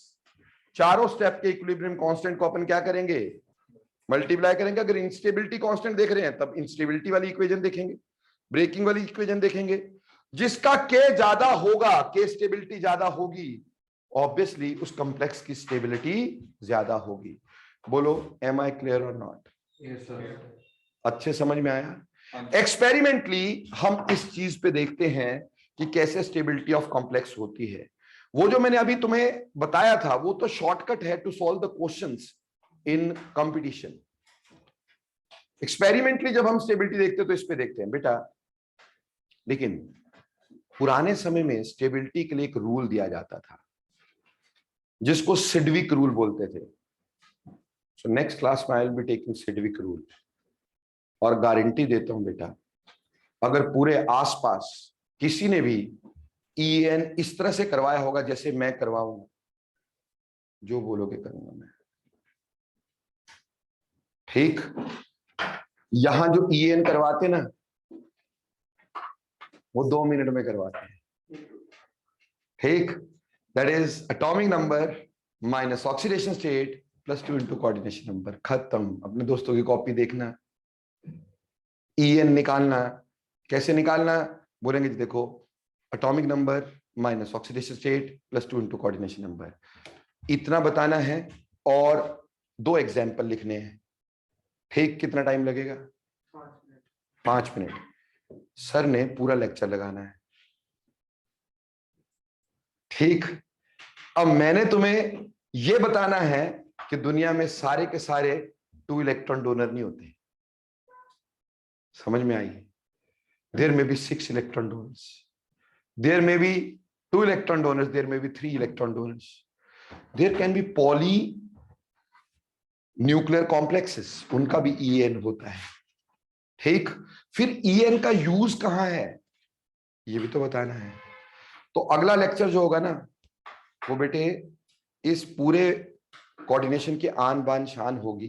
Speaker 1: चारों स्टेप के इक्विलिब्रियम कांस्टेंट को अपन क्या करेंगे, मल्टीप्लाई करेंगे। अगर इंस्टेबिलिटी कांस्टेंट देख रहे हैं तब इंस्टेबिलिटी वाली इक्वेशन देखेंगे, ब्रेकिंग वाली इक्वेशन देखेंगे। जिसका के ज्यादा होगा, के स्टेबिलिटी ज्यादा होगी, ऑब्वियसली उस कॉम्प्लेक्स की स्टेबिलिटी ज्यादा होगी। बोलो, एम आई क्लियर और नॉट?
Speaker 3: Yes sir.
Speaker 1: अच्छे समझ में आया? एक्सपेरिमेंटली हम इस चीज पे देखते हैं कि कैसे स्टेबिलिटी ऑफ कॉम्प्लेक्स होती है। वो जो मैंने अभी तुम्हें बताया था वो तो शॉर्टकट है to solve the questions in competition. Experimentally जब हम स्टेबिलिटी देखते हैं तो इस पे देखते हैं बेटा। लेकिन पुराने समय में स्टेबिलिटी के लिए एक रूल दिया जाता था जिसको सिडविक रूल बोलते थे। सो नेक्स्ट क्लास में I will be taking Sidgwick rule. और गारंटी देता हूं बेटा, अगर पूरे आसपास किसी ने भी ईएन इस तरह से करवाया होगा जैसे मैं करवाऊंगा, जो बोलोगे करूंगा मैं। ठीक, यहां जो ईएन करवाते ना वो 2 मिनट में करवाते हैं। ठीक, that is atomic number minus oxidation state plus 2 into coordination number. खत्म। अपने दोस्तों की कॉपी देखना। ईएन निकालना, कैसे निकालना? बोलेंगे जी देखो, atomic number minus oxidation state plus 2 into coordination number, इतना बताना है और 2 एग्जाम्पल लिखने हैं। ठीक, कितना टाइम लगेगा? 5 मिनट। सर ने पूरा लेक्चर लगाना है। ठीक, अब मैंने तुम्हें यह बताना है कि दुनिया में सारे के सारे 2 इलेक्ट्रॉन डोनर नहीं होते। समझ में आई? There may be 6 electron donors, there may be 2 electron donors, there may be 3 electron donors, there can be poly nuclear complexes, उनका भी ईएन होता है। ठीक, फिर ईएन का यूज कहां है ये भी तो बताना है। तो अगला लेक्चर जो होगा ना वो बेटे इस पूरे कोऑर्डिनेशन की आन बान शान होगी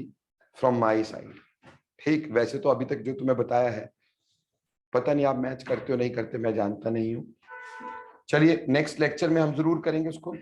Speaker 1: फ्रॉम माय साइड। ठीक, वैसे तो अभी तक जो तुम्हें बताया है पता नहीं आप मैच करते हो नहीं करते, मैं जानता नहीं हूं। चलिए नेक्स्ट लेक्चर में हम जरूर करेंगे उसको।